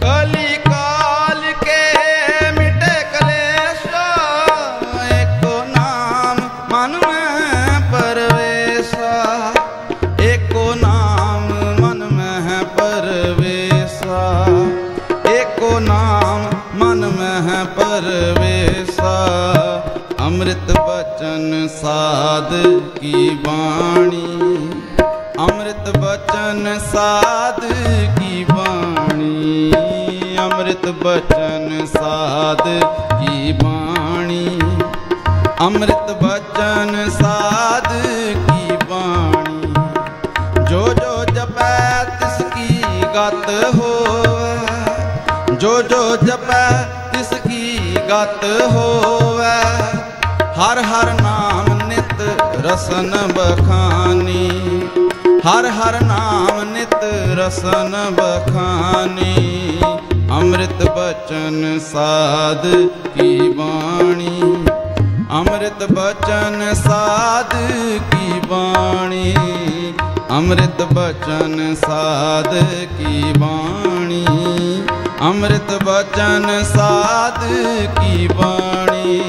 कली काल के मिटे कलेशा, एको नाम मन में परवेशा। एको नाम मन में है परवेशा, एको नाम मन में है परवेशा। अमृत बचन साध की वाणी, अमृत बचन साध की वाणी। अमृत बचन साध की वाणी, अमृत बचन साध की वाणी। जो जो जपै तिसकी गत होवै, जो जो जपै तिसकी गत होवै। हर हर नाम नित रसन बखानी, हर हर नाम नित रसन बखानी। अमृत बचन साध की वाणी, अमृत बचन साध की वाणी। ਅੰਮ੍ਰਿਤ ਬਚਨ ਸਾਧ ਕੀ ਬਾਣੀ, ਅੰਮ੍ਰਿਤ ਬਚਨ ਸਾਧ ਕੀ ਬਾਣੀ।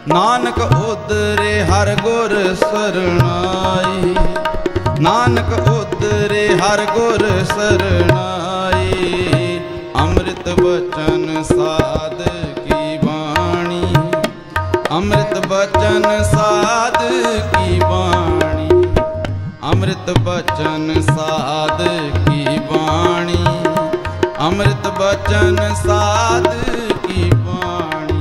ਨਾਨਕ ਉਦਰੇ ਹਰ ਗੁਰ ਸਰਣਾਈ, ਨਾਨਕ ਉਦਰੇ ਹਰ ਗੁਰ ਸਰਣਾਈ। ਅੰਮ੍ਰਿਤ ਬਚਨ ਸਾਧ ਕੀ ਬਾਣੀ, ਅੰਮ੍ਰਿਤ ਬਚਨ ਸਾਧ ਕੀ ਬਾਣੀ, ਅੰਮ੍ਰਿਤ ਬਚਨ ਸਾਧ ਕੀ ਬਾਣੀ, ਅੰਮ੍ਰਿਤ ਬਚਨ ਸਾਧ ਕੀ ਬਾਣੀ।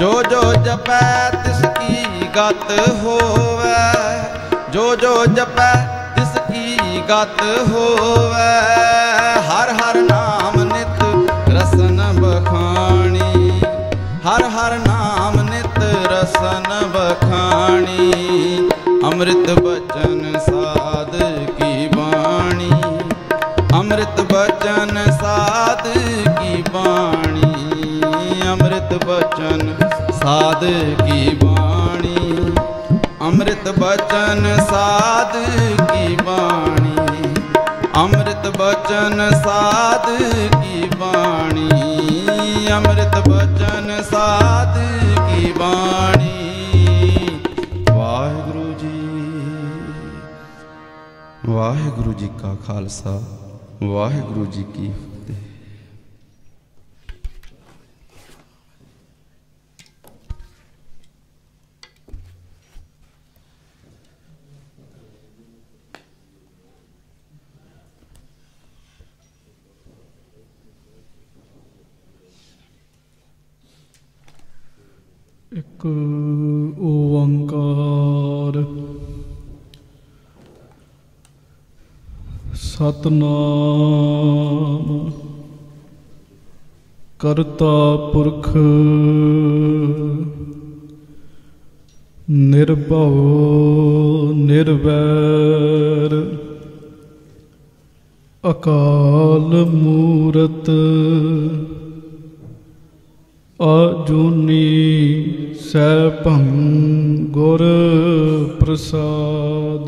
ਜੋ ਜੋ ਜਪੈ ਤਿਸ ਕੀ ਗਤ ਹੋਵੈ, ਜੋ ਜੋ ਜਪੈ ਤਿਸ ਕੀ ਗਤ ਹੋਵੈ। ਹਰ ਹਰ ਨਾਮ ਨਿਤ ਰਸਨ ਬਖਾਣੀ, ਹਰ ਹਰ ਨਾਮ ਨਿਤ ਰਸਨ ਬਖਾਣੀ। ਅੰਮ੍ਰਿਤ ਬਚਨ ਸਾਧ ਕੀ ਬਾਣੀ, ਅੰਮ੍ਰਿਤ ਬਚਨ ਸਾਧ ਕੀ ਬਾਣੀ, ਅੰਮ੍ਰਿਤ ਬਚਨ ਸਾਧ ਕੀ ਬਾਣੀ, ਅੰਮ੍ਰਿਤ ਬਚਨ ਸਾਧ ਕੀ ਬਾਣੀ, ਅੰਮ੍ਰਿਤ ਬਚਨ ਸਾਧ ਕੀ ਬਾਣੀ, ਅੰਮ੍ਰਿਤ ਬਚਨ ਸਾਧ ਕੀ ਬਾਣੀ। ਵਾਹਿਗੁਰੂ ਜੀ, ਵਾਹਿਗੁਰੂ ਜੀ ਕਾ ਖਾਲਸਾ, ਵਾਹਿਗੁਰੂ ਜੀ ਕੀ ਫਤਿਹ। ਇੱਕ ਓੰਕਾਰ ਸਤਨਾਮ ਕਰਤਾ ਪੁਰਖ ਨਿਰਭਉ ਨਿਰਵੈਰ ਅਕਾਲ ਮੂਰਤ ਆਜੂਨੀ ਸੈਭੰ ਗੁਰ ਪ੍ਰਸਾਦ।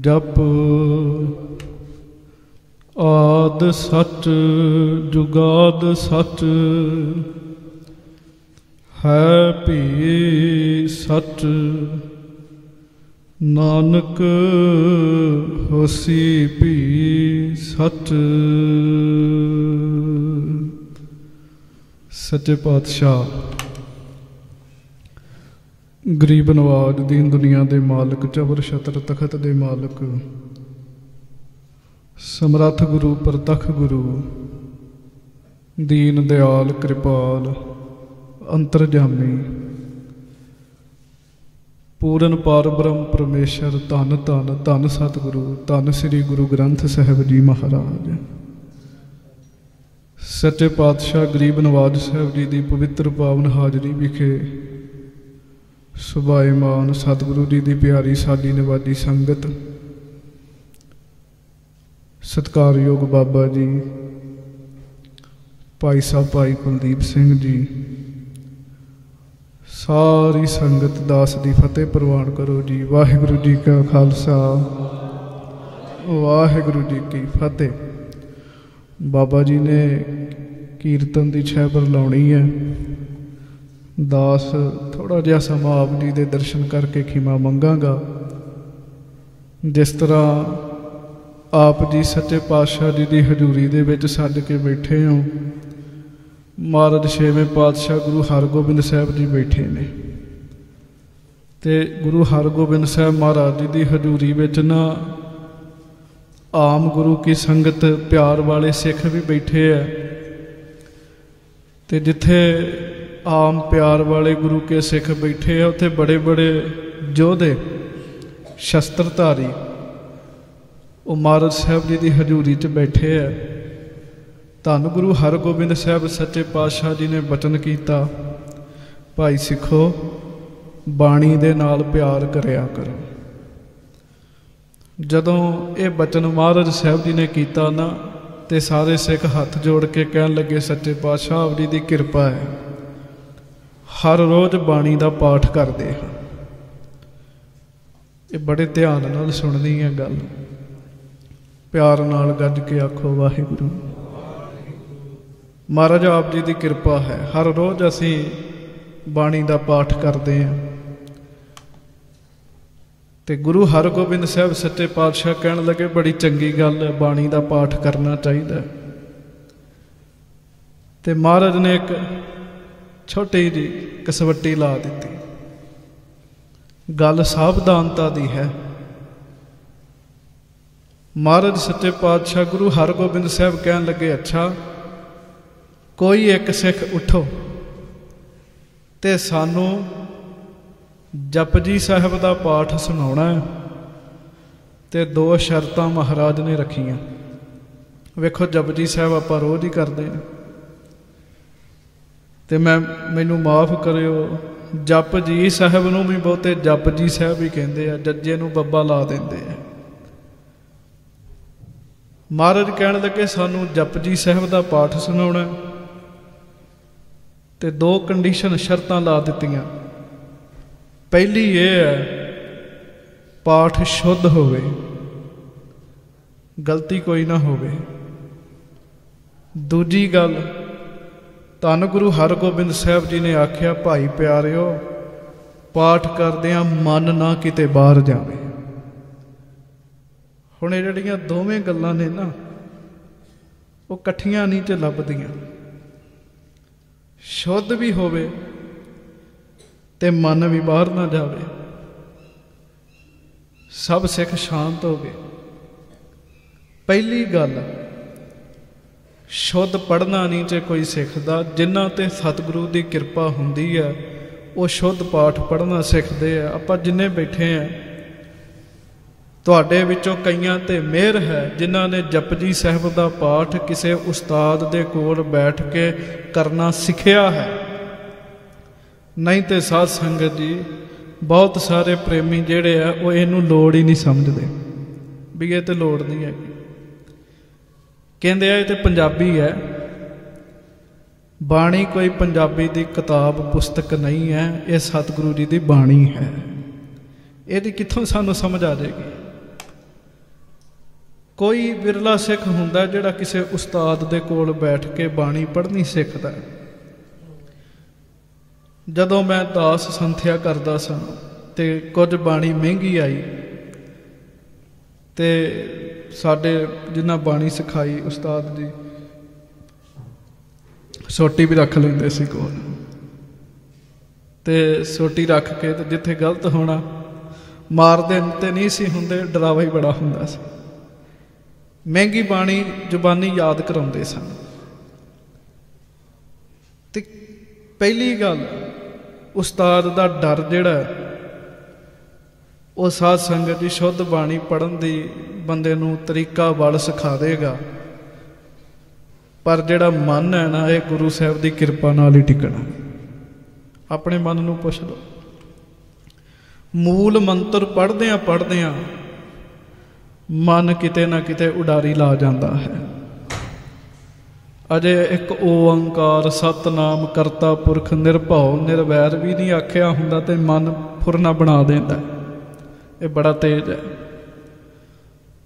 ਜਪ ਆਦ ਸਚ ਜੁਗਾਦ ਸਚ ਹੈ ਭੀ ਸਚ। ਨਾਨਕ ਹੋਸੀ ਭੀ ਸਚ। ਸੱਚੇ ਪਾਤਸ਼ਾਹ ਗਰੀਬ ਨਵਾਜ ਦੀਨ ਦੁਨੀਆ ਦੇ ਮਾਲਕ, ਚਬਰ ਛਤਰ ਤਖਤ ਦੇ ਮਾਲਕ, ਸਮਰੱਥ ਗੁਰੂ ਪ੍ਰਤੱਖ ਗੁਰੂ, ਦੀਨ ਦਿਆਲ ਕਿਰਪਾਲ ਅੰਤਰਜਾਮੀ, ਪੂਰਨ ਪਾਰ ਬ੍ਰਹਮ ਪਰਮੇਸ਼ਰ, ਧੰਨ ਧੰਨ ਧੰਨ ਸਤਿਗੁਰੂ, ਧੰਨ ਸ੍ਰੀ ਗੁਰੂ ਗ੍ਰੰਥ ਸਾਹਿਬ ਜੀ ਮਹਾਰਾਜ। ਸੱਚੇ ਪਾਤਸ਼ਾਹ ਗਰੀਬ ਨਵਾਜ ਸਾਹਿਬ ਜੀ ਦੀ ਪਵਿੱਤਰ ਪਾਵਨ ਹਾਜ਼ਰੀ ਵਿਖੇ ਸੁਭਾਏਮਾਨ ਸਤਿਗੁਰੂ ਜੀ ਦੀ ਪਿਆਰੀ ਸਾਡੀ ਨਿਵਾਜੀ ਸੰਗਤ, ਸਤਿਕਾਰਯੋਗ ਬਾਬਾ ਜੀ ਭਾਈ ਸਾਹਿਬ ਭਾਈ ਕੁਲਦੀਪ ਸਿੰਘ ਜੀ, ਸਾਰੀ ਸੰਗਤ ਦਾਸ ਦੀ ਫਤਿਹ ਪ੍ਰਵਾਨ ਕਰੋ ਜੀ। ਵਾਹਿਗੁਰੂ ਜੀ ਕਾ ਖਾਲਸਾ, ਵਾਹਿਗੁਰੂ ਜੀ ਕੀ ਫਤਿਹ। ਬਾਬਾ ਜੀ ਨੇ ਕੀਰਤਨ ਦੀ ਛਹਿਬਰ ਲਾਉਣੀ ਹੈ। ਦਾਸ ਥੋੜ੍ਹਾ ਜਿਹਾ ਸਮਾਂ ਆਪ ਜੀ ਦੇ ਦਰਸ਼ਨ ਕਰਕੇ ਖਿਮਾ ਮੰਗਾਂਗਾ। ਜਿਸ ਤਰ੍ਹਾਂ ਆਪ ਜੀ ਸੱਚੇ ਪਾਤਸ਼ਾਹ ਜੀ ਦੀ ਹਜ਼ੂਰੀ ਦੇ ਵਿੱਚ ਸੱਜ ਕੇ ਬੈਠੇ ਹੋ, ਮਹਾਰਾਜ ਛੇਵੇਂ ਪਾਤਸ਼ਾਹ ਗੁਰੂ ਹਰਗੋਬਿੰਦ ਸਾਹਿਬ ਜੀ ਬੈਠੇ ਨੇ, ਤੇ ਗੁਰੂ ਹਰਗੋਬਿੰਦ ਸਾਹਿਬ ਮਹਾਰਾਜ ਜੀ ਦੀ ਹਜ਼ੂਰੀ ਵਿੱਚ ਨਾ ਆਮ ਗੁਰੂ ਕੀ ਸੰਗਤ ਪਿਆਰ ਵਾਲੇ ਸਿੱਖ ਵੀ ਬੈਠੇ ਹੈ। ਤੇ ਜਿੱਥੇ ਆਮ ਪਿਆਰ ਵਾਲੇ ਗੁਰੂ ਕੇ ਸਿੱਖ ਬੈਠੇ ਆ, ਉੱਥੇ ਬੜੇ ਬੜੇ ਯੋਧੇ ਸ਼ਸਤਰਧਾਰੀ ਉਹ ਮਹਾਰਾਜ ਸਾਹਿਬ ਜੀ ਦੀ ਹਜ਼ੂਰੀ 'ਚ ਬੈਠੇ ਹੈ। ਧੰਨ ਗੁਰੂ ਹਰਗੋਬਿੰਦ ਸਾਹਿਬ ਸੱਚੇ ਪਾਤਸ਼ਾਹ ਜੀ ਨੇ ਬਚਨ ਕੀਤਾ, ਭਾਈ ਸਿੱਖੋ ਬਾਣੀ ਦੇ ਨਾਲ ਪਿਆਰ ਕਰਿਆ ਕਰੋ। ਜਦੋਂ ਇਹ ਬਚਨ ਮਹਾਰਾਜ ਸਾਹਿਬ ਜੀ ਨੇ ਕੀਤਾ ਨਾ, ਤੇ ਸਾਰੇ ਸਿੱਖ ਹੱਥ ਜੋੜ ਕੇ ਕਹਿਣ ਲੱਗੇ, ਸੱਚੇ ਪਾਤਸ਼ਾਹ ਆਪ ਜੀ ਦੀ ਕਿਰਪਾ ਹੈ, ਹਰ ਰੋਜ਼ ਬਾਣੀ ਦਾ ਪਾਠ ਕਰਦੇ ਹਾਂ। ਇਹ ਬੜੇ ਧਿਆਨ ਨਾਲ ਸੁਣਨੀ ਹੈ ਗੱਲ, ਪਿਆਰ ਨਾਲ ਗੱਜ ਕੇ ਆਖੋ ਵਾਹਿਗੁਰੂ। ਮਹਾਰਾਜ ਆਪ ਜੀ ਦੀ ਕਿਰਪਾ ਹੈ, ਹਰ ਰੋਜ਼ ਅਸੀਂ ਬਾਣੀ ਦਾ ਪਾਠ ਕਰਦੇ ਹਾਂ। ਤੇ ਗੁਰੂ ਹਰਗੋਬਿੰਦ ਸਾਹਿਬ ਸੱਚੇ ਪਾਤਸ਼ਾਹ ਕਹਿਣ ਲੱਗੇ, ਬੜੀ ਚੰਗੀ ਗੱਲ ਹੈ, ਬਾਣੀ ਦਾ ਪਾਠ ਕਰਨਾ ਚਾਹੀਦਾ। ਤੇ ਮਹਾਰਾਜ ਨੇ ਇੱਕ ਛੋਟੀ ਜਿਹੀ ਕਸਵੱਟੀ ਲਾ ਦਿੱਤੀ, ਗੱਲ ਸਾਵਧਾਨਤਾ ਦੀ ਹੈ। ਮਹਾਰਾਜ ਸੱਚੇ ਪਾਤਸ਼ਾਹ ਗੁਰੂ ਹਰਗੋਬਿੰਦ ਸਾਹਿਬ ਕਹਿਣ ਲੱਗੇ, ਅੱਛਾ ਕੋਈ ਇੱਕ ਸਿੱਖ ਉੱਠੋ ਤੇ ਸਾਨੂੰ ਜਪਜੀ ਸਾਹਿਬ ਦਾ ਪਾਠ ਸੁਣਾਉਣਾ ਹੈ। ਤੇ 2 ਸ਼ਰਤਾਂ ਮਹਾਰਾਜ ਨੇ ਰੱਖੀਆਂ। ਵੇਖੋ ਜਪਜੀ ਸਾਹਿਬ ਆਪਾਂ ਰੋਜ਼ ਹੀ ਕਰਦੇ ਹਾਂ, ਤੇ ਮੈਨੂੰ ਮਾਫ ਕਰਿਓ, ਜਪਜੀ ਸਾਹਿਬ ਨੂੰ ਵੀ ਬਹੁਤੇ ਜਪਜੀ ਸਾਹਿਬ ਹੀ ਕਹਿੰਦੇ ਆ, ਜੱਜੇ ਨੂੰ ਬੱਬਾ ਲਾ ਦਿੰਦੇ ਆ। ਮਹਾਰਾਜ ਕਹਿਣ ਲੱਗੇ ਸਾਨੂੰ ਜਪਜੀ ਸਾਹਿਬ ਦਾ ਪਾਠ ਸੁਣਾਉਣਾ, ਤੇ 2 ਕੰਡੀਸ਼ਨ ਸ਼ਰਤਾਂ ਲਾ ਦਿੱਤੀਆਂ। ਪਹਿਲੀ ਇਹ ਹੈ, ਪਾਠ ਸ਼ੁੱਧ ਹੋਵੇ, ਗਲਤੀ ਕੋਈ ਨਾ ਹੋਵੇ। ਦੂਜੀ ਗੱਲ, ਧੰਨ ਗੁਰੂ ਹਰਗੋਬਿੰਦ ਸਾਹਿਬ ਜੀ ਨੇ ਆਖਿਆ, ਭਾਈ ਪਿਆਰਿਓ ਪਾਠ ਕਰਦਿਆਂ ਮਨ ਨਾ ਕਿਤੇ ਬਾਹਰ ਜਾਵੇ। ਹੁਣ ਇਹ ਜਿਹੜੀਆਂ ਦੋਵੇਂ ਗੱਲਾਂ ਨੇ ਨਾ, ਉਹ ਇਕੱਠੀਆਂ ਨਹੀਂ 'ਚ ਲੱਭਦੀਆਂ। ਸ਼ੁੱਧ ਵੀ ਹੋਵੇ ਤੇ ਮਨ ਵੀ ਬਾਹਰ ਨਾ ਜਾਵੇ, ਸਭ ਸਿੱਖ ਸ਼ਾਂਤ ਹੋ ਗਏ। ਪਹਿਲੀ ਗੱਲ, ਸ਼ੁੱਧ ਪੜ੍ਹਨਾ ਨਹੀਂ ਜੇ ਕੋਈ ਸਿੱਖਦਾ, ਜਿਨ੍ਹਾਂ ਤੇ ਸਤਿਗੁਰੂ ਦੀ ਕਿਰਪਾ ਹੁੰਦੀ ਹੈ ਉਹ ਸ਼ੁੱਧ ਪਾਠ ਪੜ੍ਹਨਾ ਸਿੱਖਦੇ ਆ। ਆਪਾਂ ਜਿੰਨੇ ਬੈਠੇ ਆ, ਤੁਹਾਡੇ ਵਿੱਚੋਂ ਕਈਆਂ ਤੇ ਮਿਹਰ ਹੈ ਜਿਨ੍ਹਾਂ ਨੇ ਜਪਜੀ ਸਾਹਿਬ ਦਾ ਪਾਠ ਕਿਸੇ ਉਸਤਾਦ ਦੇ ਕੋਲ ਬੈਠ ਕੇ ਕਰਨਾ ਸਿੱਖਿਆ ਹੈ। ਨਹੀਂ ਤੇ ਸਾਧ ਸੰਗਤ ਜੀ ਬਹੁਤ ਸਾਰੇ ਪ੍ਰੇਮੀ ਜਿਹੜੇ ਆ ਉਹ ਇਹਨੂੰ ਲੋੜ ਹੀ ਨਹੀਂ ਸਮਝਦੇ, ਵੀ ਇਹ ਤੇ ਲੋੜ ਨਹੀਂ ਹੈਗੀ। ਕਹਿੰਦੇ ਆ ਇਹ ਤੇ ਪੰਜਾਬੀ ਹੈ, ਬਾਣੀ ਕੋਈ ਪੰਜਾਬੀ ਦੀ ਕਿਤਾਬ ਪੁਸਤਕ ਨਹੀਂ ਹੈ, ਇਹ ਸਤਿਗੁਰੂ ਜੀ ਦੀ ਬਾਣੀ ਹੈ। ਇਹਦੀ ਕਿੱਥੋਂ ਸਾਨੂੰ ਸਮਝ ਆ ਜਾਏਗੀ? ਕੋਈ ਵਿਰਲਾ ਸਿੱਖ ਹੁੰਦਾ ਜਿਹੜਾ ਕਿਸੇ ਉਸਤਾਦ ਦੇ ਕੋਲ ਬੈਠ ਕੇ ਬਾਣੀ ਪੜ੍ਹਨੀ ਸਿੱਖਦਾ। ਜਦੋਂ ਮੈਂ ਦਾਸ ਸੰਥਿਆ ਕਰਦਾ ਸਾਂ ਤੇ ਕੁਝ ਬਾਣੀ ਮਹਿੰਗੀ ਆਈ, ਤੇ ਸਾਡੇ ਜਿਨ੍ਹਾਂ ਬਾਣੀ ਸਿਖਾਈ ਉਸਤਾਦ ਜੀ ਸੋਟੀ ਵੀ ਰੱਖ ਲੈਂਦੇ ਸੀ ਕੋਲ, ਤੇ ਸੋਟੀ ਰੱਖ ਕੇ ਤੇ ਜਿੱਥੇ ਗਲਤ ਹੋਣਾ ਮਾਰਦੇ ਤੇ ਨਹੀਂ ਸੀ ਹੁੰਦੇ, ਡਰਾਵਾ ਹੀ ਬੜਾ ਹੁੰਦਾ ਸੀ। ਮਹਿੰਗੀ ਬਾਣੀ ਜ਼ੁਬਾਨੀ ਯਾਦ ਕਰਾਉਂਦੇ ਸਨ। ਤੇ ਪਹਿਲੀ ਗੱਲ, ਉਸਤਾਦ ਦਾ ਡਰ ਜਿਹੜਾ ਉਹ ਸਾਧ ਸੰਗਤ ਦੀ ਸ਼ੁੱਧ ਬਾਣੀ ਪੜ੍ਹਨ ਦੀ ਬੰਦੇ ਨੂੰ ਤਰੀਕਾ ਵੱਲ ਸਿਖਾ ਦੇਗਾ, ਪਰ ਜਿਹੜਾ ਮਨ ਹੈ ਨਾ, ਇਹ ਗੁਰੂ ਸਾਹਿਬ ਦੀ ਕਿਰਪਾ ਨਾਲ ਹੀ ਟਿਕਣਾ। ਆਪਣੇ ਮਨ ਨੂੰ ਪੁੱਛ ਲਓ। ਮੂਲ ਮੰਤਰ ਪੜ੍ਹਦਿਆਂ ਪੜ੍ਹਦਿਆਂ ਮਨ ਕਿਤੇ ਨਾ ਕਿਤੇ ਉਡਾਰੀ ਲਾ ਜਾਂਦਾ ਹੈ। ਅਜੇ ਇੱਕ ਓੰਕਾਰ ਸਤਨਾਮ ਕਰਤਾ ਪੁਰਖ ਨਿਰਭਉ ਨਿਰਵੈਰ ਵੀ ਨਹੀਂ ਆਖਿਆ ਹੁੰਦਾ ਤੇ ਮਨ ਫੁਰਨਾ ਬਣਾ ਦਿੰਦਾ। ਇਹ ਬੜਾ ਤੇਜ਼ ਹੈ,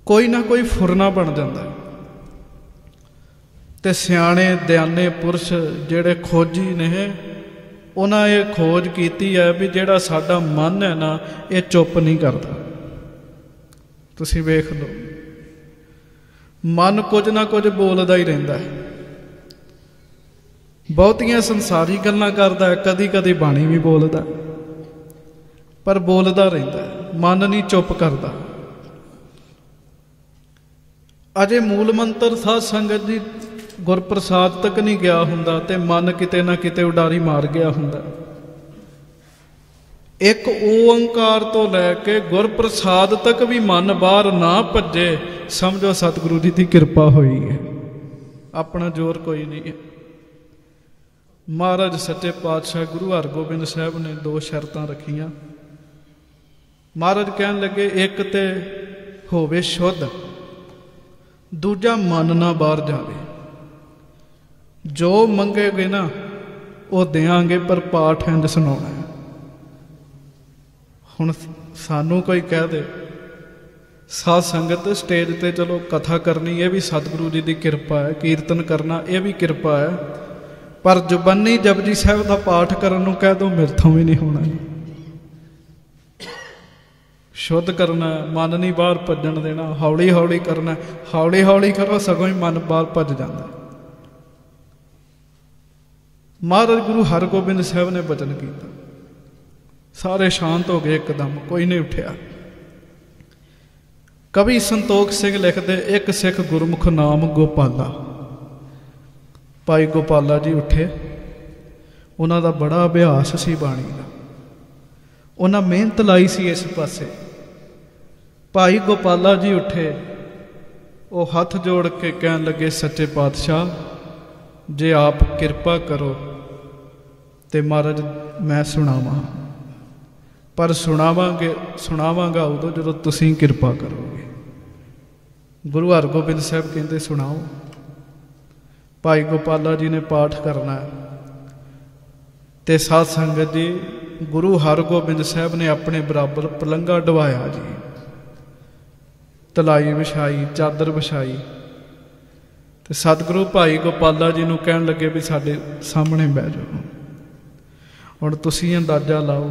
ਕੋਈ ਨਾ ਕੋਈ ਫੁਰਨਾ ਬਣ ਜਾਂਦਾ। ਤੇ ਸਿਆਣੇ ਦਿਆਨੇ ਪੁਰਸ਼ ਜਿਹੜੇ ਖੋਜੀ ਨੇ ਉਹਨਾਂ ਇਹ ਖੋਜ ਕੀਤੀ ਹੈ ਵੀ ਜਿਹੜਾ ਸਾਡਾ ਮਨ ਹੈ ਨਾ, ਇਹ ਚੁੱਪ ਨਹੀਂ ਕਰਦਾ। ਤੁਸੀਂ ਵੇਖ ਲਓ, ਮਨ ਕੁਝ ਨਾ ਕੁਝ ਬੋਲਦਾ ਹੀ ਰਹਿੰਦਾ ਹੈ। ਬਹੁਤੀਆਂ ਸੰਸਾਰੀ ਗੱਲਾਂ ਕਰਦਾ ਹੈ, ਕਦੀ ਕਦੀ ਬਾਣੀ ਵੀ ਬੋਲਦਾ, ਪਰ ਬੋਲਦਾ ਰਹਿੰਦਾ ਹੈ, ਮਨ ਨਹੀਂ ਚੁੱਪ ਕਰਦਾ। ਅਜੇ ਮੂਲ ਮੰਤਰ ਸਾਧ ਸੰਗਤ ਜੀ ਗੁਰਪ੍ਰਸਾਦ ਤੱਕ ਨਹੀਂ ਗਿਆ ਹੁੰਦਾ ਤੇ ਮਨ ਕਿਤੇ ਨਾ ਕਿਤੇ ਉਡਾਰੀ ਮਾਰ ਗਿਆ ਹੁੰਦਾ। ਇੱਕ ਓੰਕਾਰ ਤੋਂ ਲੈ ਕੇ ਗੁਰਪ੍ਰਸਾਦ ਤੱਕ ਵੀ ਮਨ ਬਾਹਰ ਨਾ ਭੱਜੇ, ਸਮਝੋ ਸਤਿਗੁਰੂ ਜੀ ਦੀ ਕਿਰਪਾ ਹੋਈ ਹੈ, ਆਪਣਾ ਜ਼ੋਰ ਕੋਈ ਨਹੀਂ ਹੈ। ਮਹਾਰਾਜ ਸੱਚੇ ਪਾਤਸ਼ਾਹ ਗੁਰੂ ਹਰਗੋਬਿੰਦ ਸਾਹਿਬ ਨੇ 2 ਸ਼ਰਤਾਂ ਰੱਖੀਆਂ। ਮਹਾਰਾਜ ਕਹਿਣ ਲੱਗੇ, ਇੱਕ ਤੇ ਹੋਵੇ ਸ਼ੁੱਧ, ਦੂਜਾ ਮਨ ਨਾ ਬਾਹਰ ਜਾਵੇ। ਜੋ ਮੰਗੇਗੇ ਨਾ ਉਹ ਦੇਵਾਂਗੇ, ਪਰ ਪਾਠ ਇੰਜ ਸੁਣਾਉਣਾ ਹੈ। ਹੁਣ ਸਾਨੂੰ ਕੋਈ ਕਹਿ ਦੇ, ਸਾਧ ਸੰਗਤ ਸਟੇਜ ਤੇ ਚਲੋ ਕਥਾ ਕਰਨੀ, ਇਹ ਵੀ ਸਤਿਗੁਰੂ ਜੀ ਦੀ ਕਿਰਪਾ ਹੈ, ਕੀਰਤਨ ਕਰਨਾ ਇਹ ਵੀ ਕਿਰਪਾ ਹੈ, ਪਰ ਜ਼ੁਬਾਨੀ ਜਪਜੀ ਸਾਹਿਬ ਦਾ ਪਾਠ ਕਰਨ ਨੂੰ ਕਹਿ ਦੋ, ਮੇਰੇ ਤੋਂ ਵੀ ਨਹੀਂ ਹੋਣਾ। ਸ਼ੁੱਧ ਕਰਨਾ, ਮਨ ਨਹੀਂ ਬਾਹਰ ਭੱਜਣ ਦੇਣਾ, ਹੌਲੀ ਹੌਲੀ ਕਰਨਾ। ਹੌਲੀ ਹੌਲੀ ਕਰੋ, ਸਗੋਂ ਹੀ ਮਨ ਬਾਹਰ ਭੱਜ ਜਾਂਦਾ। ਮਹਾਰਾਜ ਗੁਰੂ ਹਰਗੋਬਿੰਦ ਸਾਹਿਬ ਨੇ ਬਚਨ ਕੀਤਾ, ਸਾਰੇ ਸ਼ਾਂਤ ਹੋ ਗਏ ਇੱਕਦਮ, ਕੋਈ ਨਹੀਂ ਉੱਠਿਆ। ਕਵੀ ਸੰਤੋਖ ਸਿੰਘ ਲਿਖਦੇ, ਇੱਕ ਸਿੱਖ ਗੁਰਮੁਖ ਨਾਮ ਗੋਪਾਲਾ। ਭਾਈ ਗੋਪਾਲਾ ਜੀ ਉੱਠੇ, ਉਹਨਾਂ ਦਾ ਬੜਾ ਅਭਿਆਸ ਸੀ ਬਾਣੀ ਦਾ, ਉਹਨਾਂ ਮਿਹਨਤ ਲਾਈ ਸੀ ਇਸ ਪਾਸੇ। ਭਾਈ ਗੋਪਾਲਾ ਜੀ ਉੱਠੇ, ਉਹ ਹੱਥ ਜੋੜ ਕੇ ਕਹਿਣ ਲੱਗੇ, ਸੱਚੇ ਪਾਤਸ਼ਾਹ ਜੇ ਆਪ ਕਿਰਪਾ ਕਰੋ ਤੇ ਮਹਾਰਾਜ ਮੈਂ ਸੁਣਾਵਾਂ, ਪਰ ਸੁਣਾਵਾਂਗਾ ਉਦੋਂ ਜਦੋਂ ਤੁਸੀਂ ਕਿਰਪਾ ਕਰੋਗੇ। ਗੁਰੂ ਹਰਗੋਬਿੰਦ ਸਾਹਿਬ ਕਹਿੰਦੇ ਸੁਣਾਓ। ਭਾਈ ਗੋਪਾਲਾ ਜੀ ਨੇ ਪਾਠ ਕਰਨਾ ਤੇ ਸਾਧ ਸੰਗਤ ਜੀ ਗੁਰੂ ਹਰਗੋਬਿੰਦ ਸਾਹਿਬ ਨੇ ਆਪਣੇ ਬਰਾਬਰ ਪਲੰਘਾ ਡਵਾਇਆ ਜੀ, ਤਲਾਈ ਵਿਛਾਈ, ਚਾਦਰ ਵਿਛਾਈ ਤੇ ਸਤਿਗੁਰੂ ਭਾਈ ਗੋਪਾਲਾ ਜੀ ਨੂੰ ਕਹਿਣ ਲੱਗੇ ਵੀ ਸਾਡੇ ਸਾਹਮਣੇ ਬਹਿ ਜਾਓ। ਹੁਣ ਤੁਸੀਂ ਅੰਦਾਜ਼ਾ ਲਾਓ,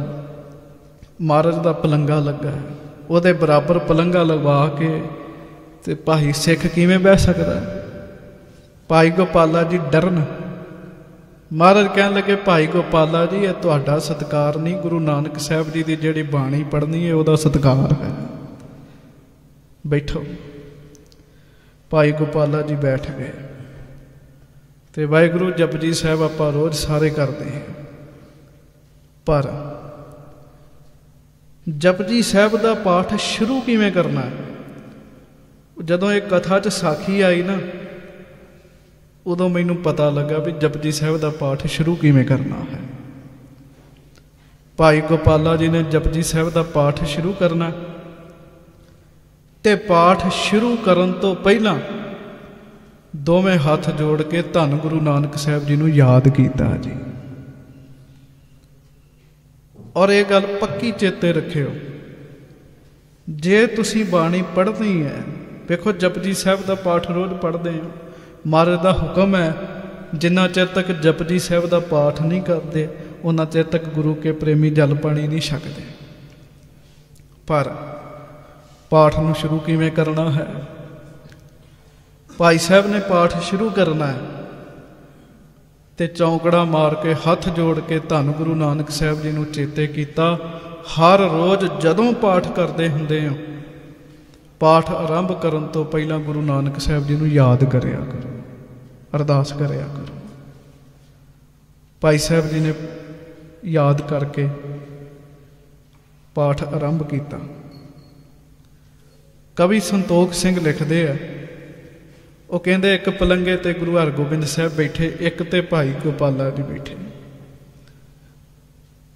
ਮਹਾਰਾਜ ਦਾ ਪਲੰਘਾ ਲੱਗਾ, ਉਹਦੇ ਬਰਾਬਰ ਪਲੰਘਾ ਲਗਵਾ ਕੇ ਤੇ ਭਾਈ ਸਿੱਖ ਕਿਵੇਂ ਬਹਿ ਸਕਦਾ? ਭਾਈ ਗੋਪਾਲਾ ਜੀ ਡਰਨ। ਮਹਾਰਾਜ ਕਹਿਣ ਲੱਗੇ, ਭਾਈ ਗੋਪਾਲਾ ਜੀ ਇਹ ਤੁਹਾਡਾ ਸਤਿਕਾਰ ਨਹੀਂ, ਗੁਰੂ ਨਾਨਕ ਸਾਹਿਬ ਜੀ ਦੀ ਜਿਹੜੀ ਬਾਣੀ ਪੜ੍ਹਨੀ ਹੈ ਉਹਦਾ ਸਤਿਕਾਰ ਹੈ, ਬੈਠੋ। ਭਾਈ ਗੋਪਾਲਾ ਜੀ ਬੈਠ ਗਏ ਤੇ ਵਾਹਿਗੁਰੂ ਜਪਜੀ ਸਾਹਿਬ ਆਪਾਂ ਰੋਜ਼ ਸਾਰੇ ਕਰਦੇ ਹਾਂ, ਪਰ ਜਪਜੀ ਸਾਹਿਬ ਦਾ ਪਾਠ ਸ਼ੁਰੂ ਕਿਵੇਂ ਕਰਨਾ? ਜਦੋਂ ਇਹ ਕਥਾ 'ਚ ਸਾਖੀ ਆਈ ਨਾ, ਉਦੋਂ ਮੈਨੂੰ ਪਤਾ ਲੱਗਾ ਵੀ ਜਪਜੀ ਸਾਹਿਬ ਦਾ ਪਾਠ ਸ਼ੁਰੂ ਕਿਵੇਂ ਕਰਨਾ ਹੈ। ਭਾਈ ਗੋਪਾਲਾ ਜੀ ਨੇ ਜਪਜੀ ਸਾਹਿਬ ਦਾ ਪਾਠ ਸ਼ੁਰੂ ਕਰਨਾ ਤੇ ਪਾਠ ਸ਼ੁਰੂ ਕਰਨ ਤੋਂ ਪਹਿਲਾਂ ਦੋਵੇਂ ਹੱਥ ਜੋੜ ਕੇ ਧੰਨ ਗੁਰੂ ਨਾਨਕ ਸਾਹਿਬ ਜੀ ਨੂੰ ਯਾਦ ਕੀਤਾ ਜੀ। ਔਰ ਇਹ ਗੱਲ ਪੱਕੀ ਚੇਤੇ ਰੱਖਿਓ, ਜੇ ਤੁਸੀਂ ਬਾਣੀ ਪੜ੍ਹਨੀ ਹੈ, ਵੇਖੋ ਜਪਜੀ ਸਾਹਿਬ ਦਾ ਪਾਠ ਰੋਜ਼ ਪੜ੍ਹਦੇ ਹਾਂ, ਮਹਾਰਾਜ ਦਾ ਹੁਕਮ ਹੈ ਜਿੰਨਾ ਚਿਰ ਤੱਕ ਜਪਜੀ ਸਾਹਿਬ ਦਾ ਪਾਠ ਨਹੀਂ ਕਰਦੇ ਉਹਨਾਂ ਚਿਰ ਤੱਕ ਗੁਰੂ ਕੇ ਪ੍ਰੇਮੀ ਜਲ ਪਾਣੀ ਨਹੀਂ ਛਕਦੇ। ਪਰ ਪਾਠ ਨੂੰ ਸ਼ੁਰੂ ਕਿਵੇਂ ਕਰਨਾ ਹੈ? ਭਾਈ ਸਾਹਿਬ ਨੇ ਪਾਠ ਸ਼ੁਰੂ ਕਰਨਾ ਹੈ ਤੇ ਚੌਂਕੜਾ ਮਾਰ ਕੇ ਹੱਥ ਜੋੜ ਕੇ ਧੰਨ ਗੁਰੂ ਨਾਨਕ ਸਾਹਿਬ ਜੀ ਨੂੰ ਚੇਤੇ ਕੀਤਾ। ਹਰ ਰੋਜ਼ ਜਦੋਂ ਪਾਠ ਕਰਦੇ ਹੁੰਦੇ ਹੋ, ਪਾਠ ਆਰੰਭ ਕਰਨ ਤੋਂ ਪਹਿਲਾਂ ਗੁਰੂ ਨਾਨਕ ਸਾਹਿਬ ਜੀ ਨੂੰ ਯਾਦ ਕਰਿਆ ਕਰੋ, ਅਰਦਾਸ ਕਰਿਆ ਕਰੋ। ਭਾਈ ਸਾਹਿਬ ਜੀ ਨੇ ਯਾਦ ਕਰਕੇ ਪਾਠ ਆਰੰਭ ਕੀਤਾ। ਕਵੀ ਸੰਤੋਖ ਸਿੰਘ ਲਿਖਦੇ ਆ, ਉਹ ਕਹਿੰਦੇ ਇੱਕ ਪਲੰਘੇ ਤੇ ਗੁਰੂ ਹਰਗੋਬਿੰਦ ਸਾਹਿਬ ਬੈਠੇ, ਇੱਕ ਤੇ ਭਾਈ ਗੋਪਾਲਾ ਜੀ ਬੈਠੇ।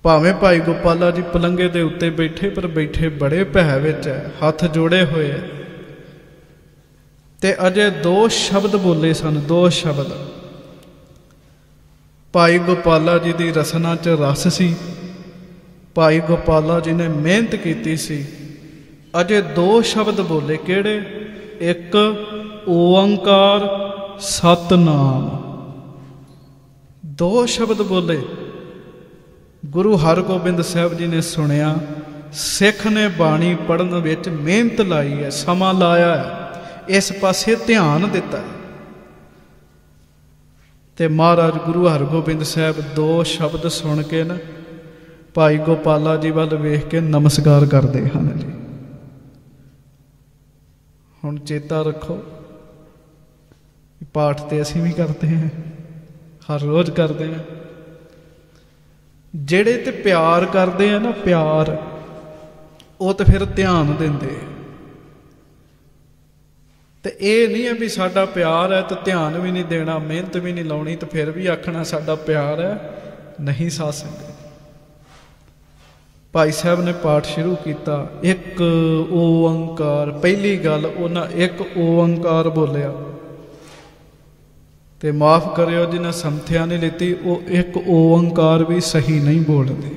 ਭਾਵੇਂ ਭਾਈ ਗੋਪਾਲਾ ਜੀ ਪਲੰਘੇ ਦੇ ਉੱਤੇ ਬੈਠੇ, ਪਰ ਬੈਠੇ ਬੜੇ ਭੈ ਵਿੱਚ ਹੈ, ਹੱਥ ਜੋੜੇ ਹੋਏ ਹੈ ਤੇ ਅਜੇ 2 ਸ਼ਬਦ ਬੋਲੇ ਸਨ, 2 ਸ਼ਬਦ। ਭਾਈ ਗੋਪਾਲਾ ਜੀ ਦੀ ਰਸਨਾ 'ਚ ਰਸ ਸੀ, ਭਾਈ ਗੋਪਾਲਾ ਜੀ ਨੇ ਮਿਹਨਤ ਕੀਤੀ ਸੀ। ਅਜੇ 2 ਸ਼ਬਦ ਬੋਲੇ, ਕਿਹੜੇ? ਇੱਕ ਓੰਕਾਰ ਸਤਨਾਮ, 2 ਸ਼ਬਦ ਬੋਲੇ गुरु हरगोबिंद साहब जी ने सुनिया, सिख ने बाणी पढ़न विच मेहनत लाई है, समा लाया है, इस पासे ध्यान दिता है। ते महाराज गुरु हरगोबिंद साहब दो शब्द सुन के ना भाई गोपाला जी वाल वेख के नमस्कार करते हैं जी। हुण चेता रखो, पाठ तो असीं भी करते हैं, हर रोज करते हैं। जेड़े ते प्यार करते हैं ना, प्यार वो तो फिर ध्यान देंदे। तो ये नहीं है भी साडा प्यार है तो ध्यान भी नहीं देना, मेहनत भी नहीं लाउणी, तो फिर भी आखना साडा प्यार है। नहीं साध संगत, भाई साहब ने पाठ शुरू किया, एक ओंकार। पहली गल उन्हें एक ओंकार बोलिया, ते माफ करियो जिन्हें समथिया नहीं लीती, वो एक ओंकार भी सही नहीं बोलते।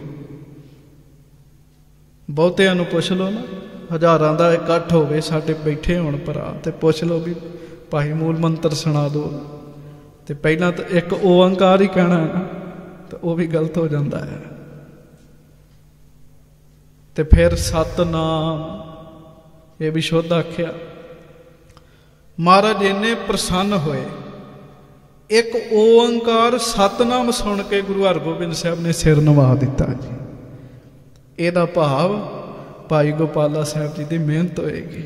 बहुतिया नूं पुछ लो ना, हज़ारां दा इकट्ठ होवे साडे बैठे होण भरा, ते पुछ लो भी भाई मूल मंत्र सुना दो, ते पहला तो एक ओंकार ही कहना है ना, तो वो भी गलत हो जाता है। ते फिर सतनाम, ये भी शुद्ध आख्या। महाराज इन्ने प्रसन्न होए, एक ओंकार सतनाम सुन के गुरु हरगोबिंद साहब ने सिर नवा दिता जी। ਇਹਦਾ भाव भाई गोपाला साहब जी की मेहनत होएगी,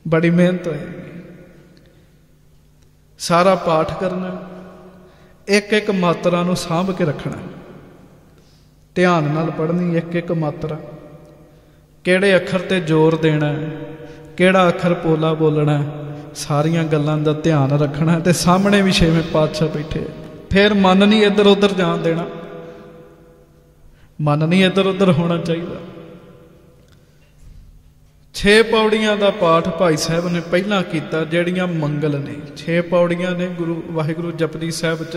बड़ी मेहनत होएगी। सारा पाठ करना, एक एक मात्रा नूं सांभ के रखना, ध्यान नाल पढ़नी एक एक मात्रा, किहड़े अखर ते जोर देना, किहड़ा अखर पोला बोलना, सारियां गल्लां दा ध्यान रखना। ते सामने भी छेवें पातशाह बैठे, फिर मन नहीं इधर उधर जान देना, मन नहीं इधर उधर होना चाहिए। 6 पौड़ियां का पाठ भाई साहब ने पहला किया, ਜਿਹੜੀਆਂ मंगल ने 6 पौड़ियां ने गुरु वाहिगुरु जपजी साहब च,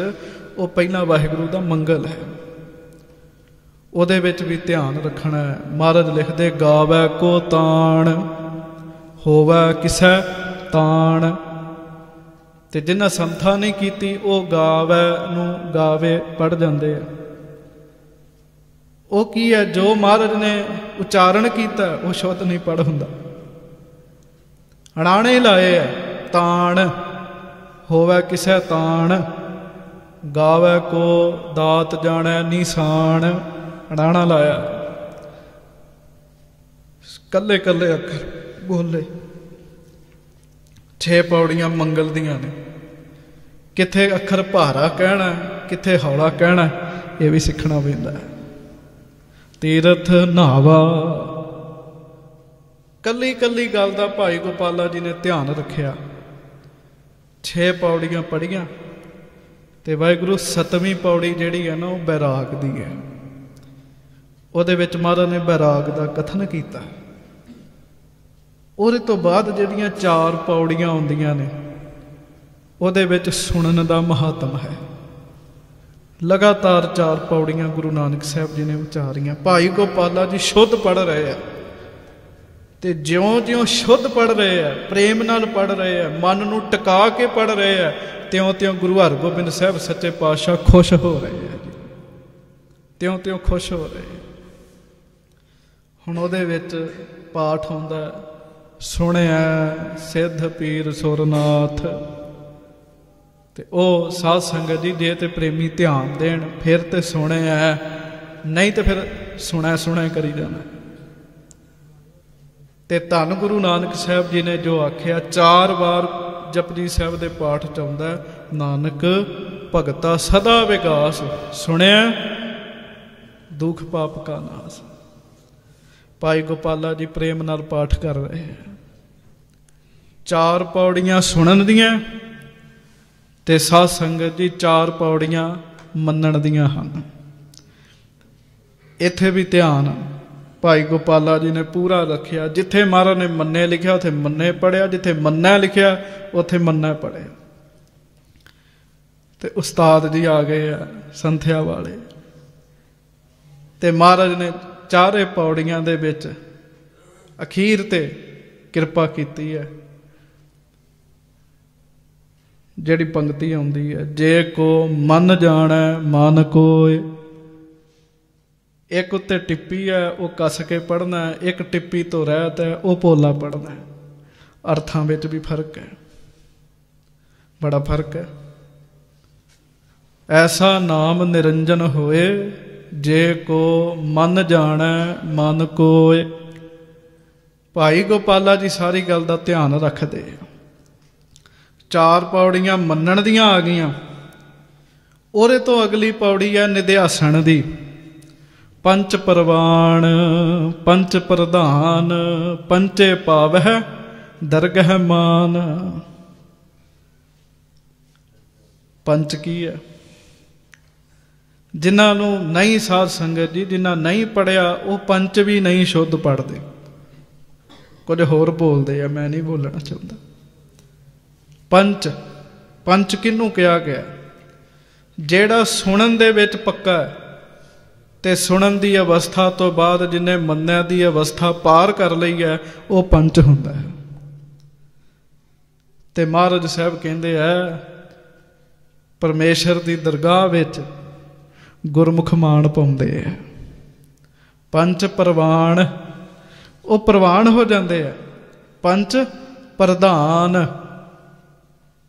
वो पहला वाहिगुरु का मंगल है, ਉਹਦੇ ਵਿੱਚ भी ध्यान रखना है। महाराज लिखते, गावै को ताण होवै किसै ताण, ते जिन्हां संथा नहीं कीती वो गावै नूं गावे पढ़ जाते हैं। वो की है, जो महाराज ने उच्चारण किया वो शुद्ध नहीं पढ़ हुंदा। अड़ाणे लाए है, ताण होवै किसै ताण, गावै को दात जाणै निशान, अड़ाणा लाया। कल्ले कल्ले अखर बोले। 6 पौड़ियां मंगल दियां ने, किथे अखर भारा कहना, किथे हौला कहना, ये भी सीखना पैंदा है। तीरथ नहावा, कली कली गल का भाई गोपाला जी ने ध्यान रखिया। 6 पौड़ियां पढ़ियां, ते वाहिगुरु 7वीं पौड़ी जिहड़ी है ना, वो बैराग दी है। ਉਹਦੇ ਵਿੱਚ महाराज ने बैराग का कथन किया। ਉਹਦੇ ਤੋਂ ਬਾਅਦ ਜਿਹੜੀਆਂ 4 ਪੌੜੀਆਂ ਆਉਂਦੀਆਂ ਨੇ, ਉਹਦੇ ਵਿੱਚ ਸੁਣਨ ਦਾ ਮਹੱਤਵ ਹੈ। लगातार 4 पौड़ियां गुरु नानक साहब जी ने उचारियां। भाई गोपाला जी शुद्ध पढ़ रहे हैं, तो ज्यों ज्यों शुद्ध पढ़ रहे हैं, प्रेम नाल पढ़ रहे हैं, मन नूं टिका के पढ़ रहे हैं, त्यों त्यों गुरु हरगोबिंद साहब सच्चे पातशाह खुश हो रहे हैं जी, त्यों त्यों खुश हो रहे हैं। हुण उहदे विच पाठ आउंदा, सुणिया सिद्ध पीर सुरनाथ। ते ओ साध संगत जी, जे ते प्रेमी ध्यान देन फिर ते सुने है, नहीं तो फिर सुना सुना करी जाना। ते धन गुरु नानक साहब जी ने जो आख्या, 4 बार जपजी साहब के पाठ च आउंदा, नानक भगता सदा विकास, सुनिया दुख पाप का नाश। भाई गोपाला जी प्रेम नाल पाठ कर रहे हैं। 4 पौड़ियां सुनन दियां, ते साध संगत जी 4 पौड़ियां मनण दियां हन। इत्थे भी ध्यान भाई गोपाला जी ने पूरा रखिया। जिथे महाराज ने मन्ने लिखिया उत्थे मन्ने पढ़िया, जिथे मन्ना लिखिया उत्थे मन्ना पढ़िया। ते उस्ताद जी आ गए है संथ्या वाले, ते महाराज ने 4 पौड़ियां दे विच अखीर ते किरपा कीती है। जिहड़ी पंक्ति आउंदी है, जे को मन जाणै मन कोय, एक उत्ते टिप्पी है वो कस के पढ़ना है, एक टिप्पी तो रहत है वो पोला पढ़ना है। अर्थां विच भी फर्क है, बड़ा फर्क है। ऐसा नाम निरंजन होए जे को मन जाने मन कोय। भाई गोपाला जी सारी गल का ध्यान रखते। चार पौड़ियां मनण दियां आ गईयां, ओरे तो अगली पौड़ी है निध्यासन दी। पंच परवान पंच प्रधान पंचे पावह दरगह मान। पंच की है? जिन्हों नहीं साध संगत जी, जिन्हें नहीं पढ़िया वो पंच भी नहीं शुद्ध पढ़ते, कुछ होर बोलते हैं, मैं नहीं बोलना चाहता। पंच पंच किनू कहा गया? जेड़ा सुनन दे विच पक्का है ते सुनन दी अवस्था तो बाद जिन्हें मन्नया दी अवस्था पार कर लई है वो पंच हुंदा है। ते महाराज साहब कहते हैं परमेश्वर की दरगाह विच गुरमुख मान पाउंदे है। पंच प्रवान वो प्रवान हो जाते हैं। पंच प्रधान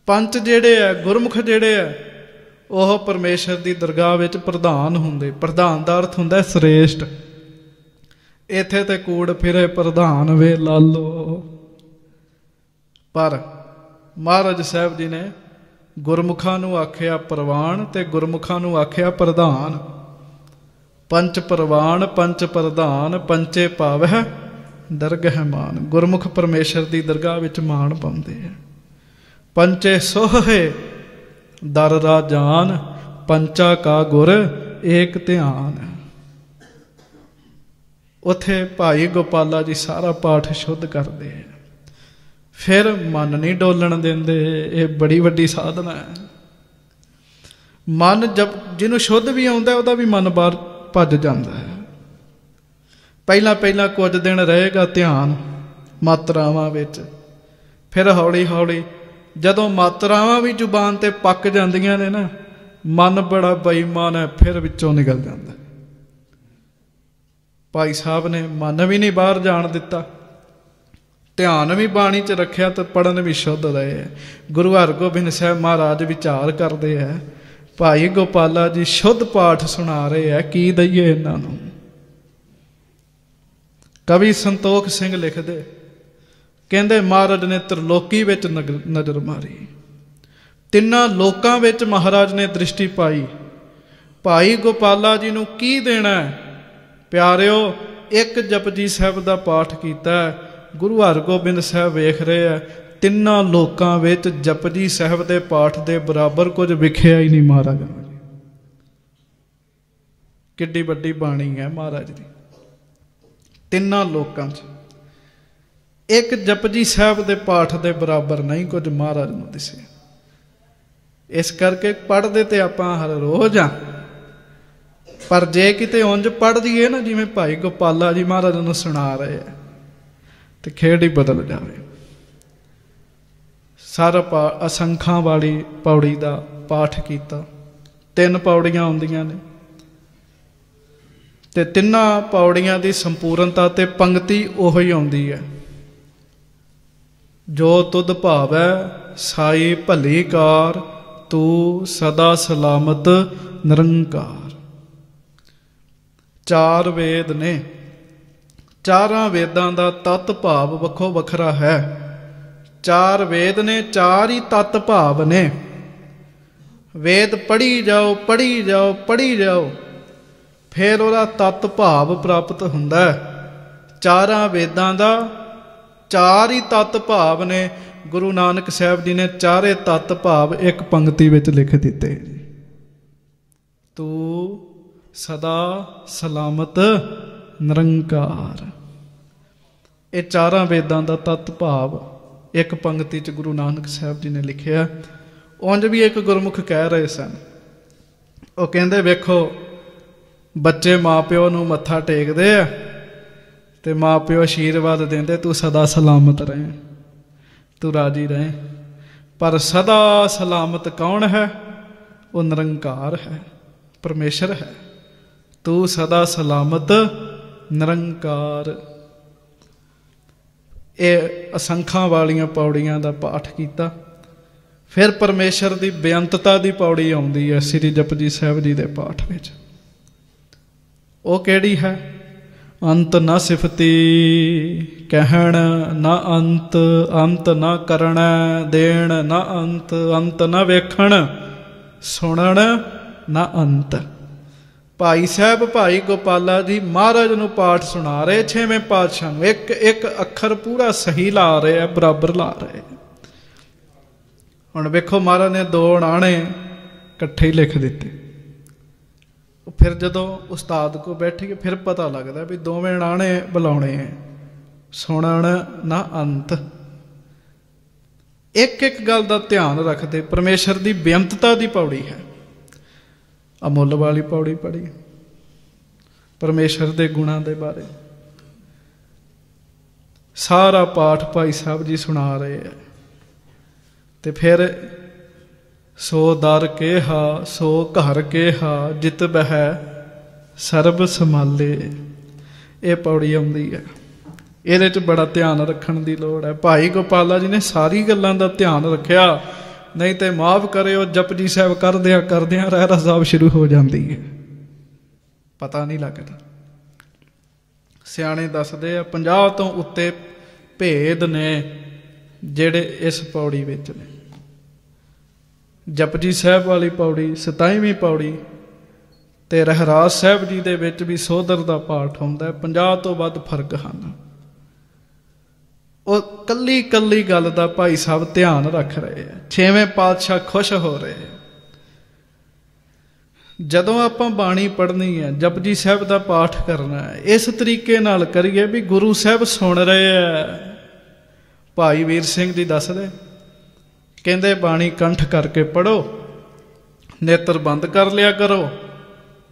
पंच जेड़े है गुरमुख जेड़े है वह परमेश्वर की दरगाह विच प्रधान हुंदे। प्रधान का अर्थ हुंदा श्रेष्ठ। इत्थे ते कूड़ फिरे प्रधान वे लालो। पर महाराज साहब जी ने गुरमुखां नूं आखिया प्रवान ते गुरमुखां नूं आखिया प्रधान। पंच प्रवान पंच प्रधान पंचे पावह दरगह मान। गुरमुख परमेश्वर की दरगाह विच मान पाउंदे है। पंचे सोहे दर राजान पंचा का गुर एक ध्यान। उथे भाई गोपाला जी सारा पाठ शुद्ध करते हैं, फिर मन नहीं डोलन देंदे। ये बड़ी वड्डी साधना है। मन जब जिन्हों शुद्ध भी आउंदा उहदा भी मन बाहर भज जाता है। पहला पहला कुछ दिन रहेगा ध्यान मात्रावां विच, फिर हौली हौली जदों मात्रावां भी जुबान ते पक जांदियां ने ना, मन बड़ा बेईमान है, फिर विचों निकल जाता है। भाई साहब ने मन भी नहीं बाहर जान दिता, ध्यान भी बाणी च रखिया तो पढ़न भी शुद्ध रहे है। गुरु हरगोबिंद साहब महाराज विचार करते हैं, भाई गोपाला जी शुद्ध पाठ सुना रहे हैं, की दईए इन्हां नूं। कवि संतोख सिंह लिखदे, कहंदे महाराज ने त्रिलोकी विच नज़र मारी, तिन्हां लोकां विच महाराज ने दृष्टि पाई। भाई गोपाला जी नूं की देना है? प्यारिओ एक जपजी साहब का पाठ कीता है, गुरु हरगोबिंद साहब वेख रहे हैं, तिन्हां लोकां विच जपजी साहब के पाठ के बराबर कुछ विखिया ही नहीं महाराज। किड्डी वड्डी बाणी है महाराज दी। तिन्हां लोकां च एक जपजी साहब के पाठ के बराबर नहीं कुछ महाराज नूं दिसे। इस करके पढ़ते तो आपां हर रोज़ हाँ, पर जे किते उंज पढ़ दईए ना जिवें भाई गोपाला जी महाराज नूं सुना रहे हैं तो खेड ही बदल जाए। सारा असंखां वाली पौड़ी का पाठ किया। 3 पौड़ियां आउंदियां ने ते तिन्हां पौड़ियां की संपूर्णता ते पंक्ति उही आउंदी है, जो तुद भावै साई भली कार तू सदा सलामत निरंकार। 4 वेद ने, 4 वेदां दा तत् भाव वखो वखरा है। 4 वेद ने, 4 ही तत् भाव ने। वेद पढ़ी जाओ पढ़ी जाओ पढ़ी जाओ, फिर उहदा तत् भाव प्राप्त हुंदा है। 4 वेदां दा 4 ही तत् भाव ने। गुरु नानक साहब जी ने 4 तत् भाव एक पंक्ति विच लिख दिते। तू सदा सलामत निरंकार। ये 4 वेदां दा तत् भाव एक पंक्ति च गुरु नानक साहब जी ने लिखिया। उंज भी एक गुरमुख कह रहे सन, वो कहंदे वेखो बच्चे माँ प्यो नूं मत्था टेकदे आ ते माँ प्यो आशीर्वाद देंदे, तू सदा सलामत रहे, तू राजी रहे। पर सदा सलामत कौन है? वो निरंकार है, परमेश्वर है। तू सदा सलामत निरंकार। ये असंखां वालियां पौड़ियां दा पाठ कीता। फिर परमेश्वर की बेअंतता की पौड़ी आउंदी है श्री जपजी साहिब जी के पाठ में। वो केड़ी है? अंत न सिफती कहण न अंत, अंत न करण देण न अंत, अंत न वेखण सुनण न अंत। भाई साहब भाई गोपाला जी महाराज नूं पाठ सुना रहे, 6वें पातशाह नूं। एक एक अखर पूरा सही ला रहे हैं, बराबर ला रहे हैं। हुण वेखो महाराज ने 2 नाणे इकट्ठे ही लिख दिते। फिर जदों उस्ताद को बैठिए फिर पता लगता भी 2वें नाणे बुलाने हैं, सुनण ना अंत। एक एक गल का ध्यान रखते। परमेश्वर की बेअंतता की पौड़ी है। अमुल वाली पौड़ी पढ़ी परमेश्वर के गुणों के बारे। सारा पाठ भाई साहब जी सुना रहे हैं। तो फिर सो दर केहा सो घर केहा जित बह सर्ब संभाले, ये पौड़ी आउंदी है। ये बड़ा ध्यान रखने की लोड़ है। भाई गोपाला जी ने सारी गल्लां दा ध्यान रखा, नहीं तो माफ करे जपजी साहब करदियां रहरा साहब शुरू हो जाती है, पता नहीं लगता। सियाणे दसदे 50 तो उत्ते भेद ने जेड़े इस पौड़ी विच ने। जपजी साहब वाली पौड़ी 27वीं पौड़ी ते रहराज साहब जी दे विच भी सोधर दा पाठ हुंदा है। 50 तो वध फर्क हैं। वो कली कली गल का भाई साहब ध्यान रख रहे हैं। 6वें पातशाह खुश हो रहे हैं। जदों आप बाणी पढ़नी है, जपजी साहब का पाठ करना है, इस तरीके नाल करिए भी गुरु साहब सुन रहे हैं। भाई वीर सिंह जी दस दे कहते बाणी कंठ करके पढ़ो, नेत्र बंद कर लिया करो,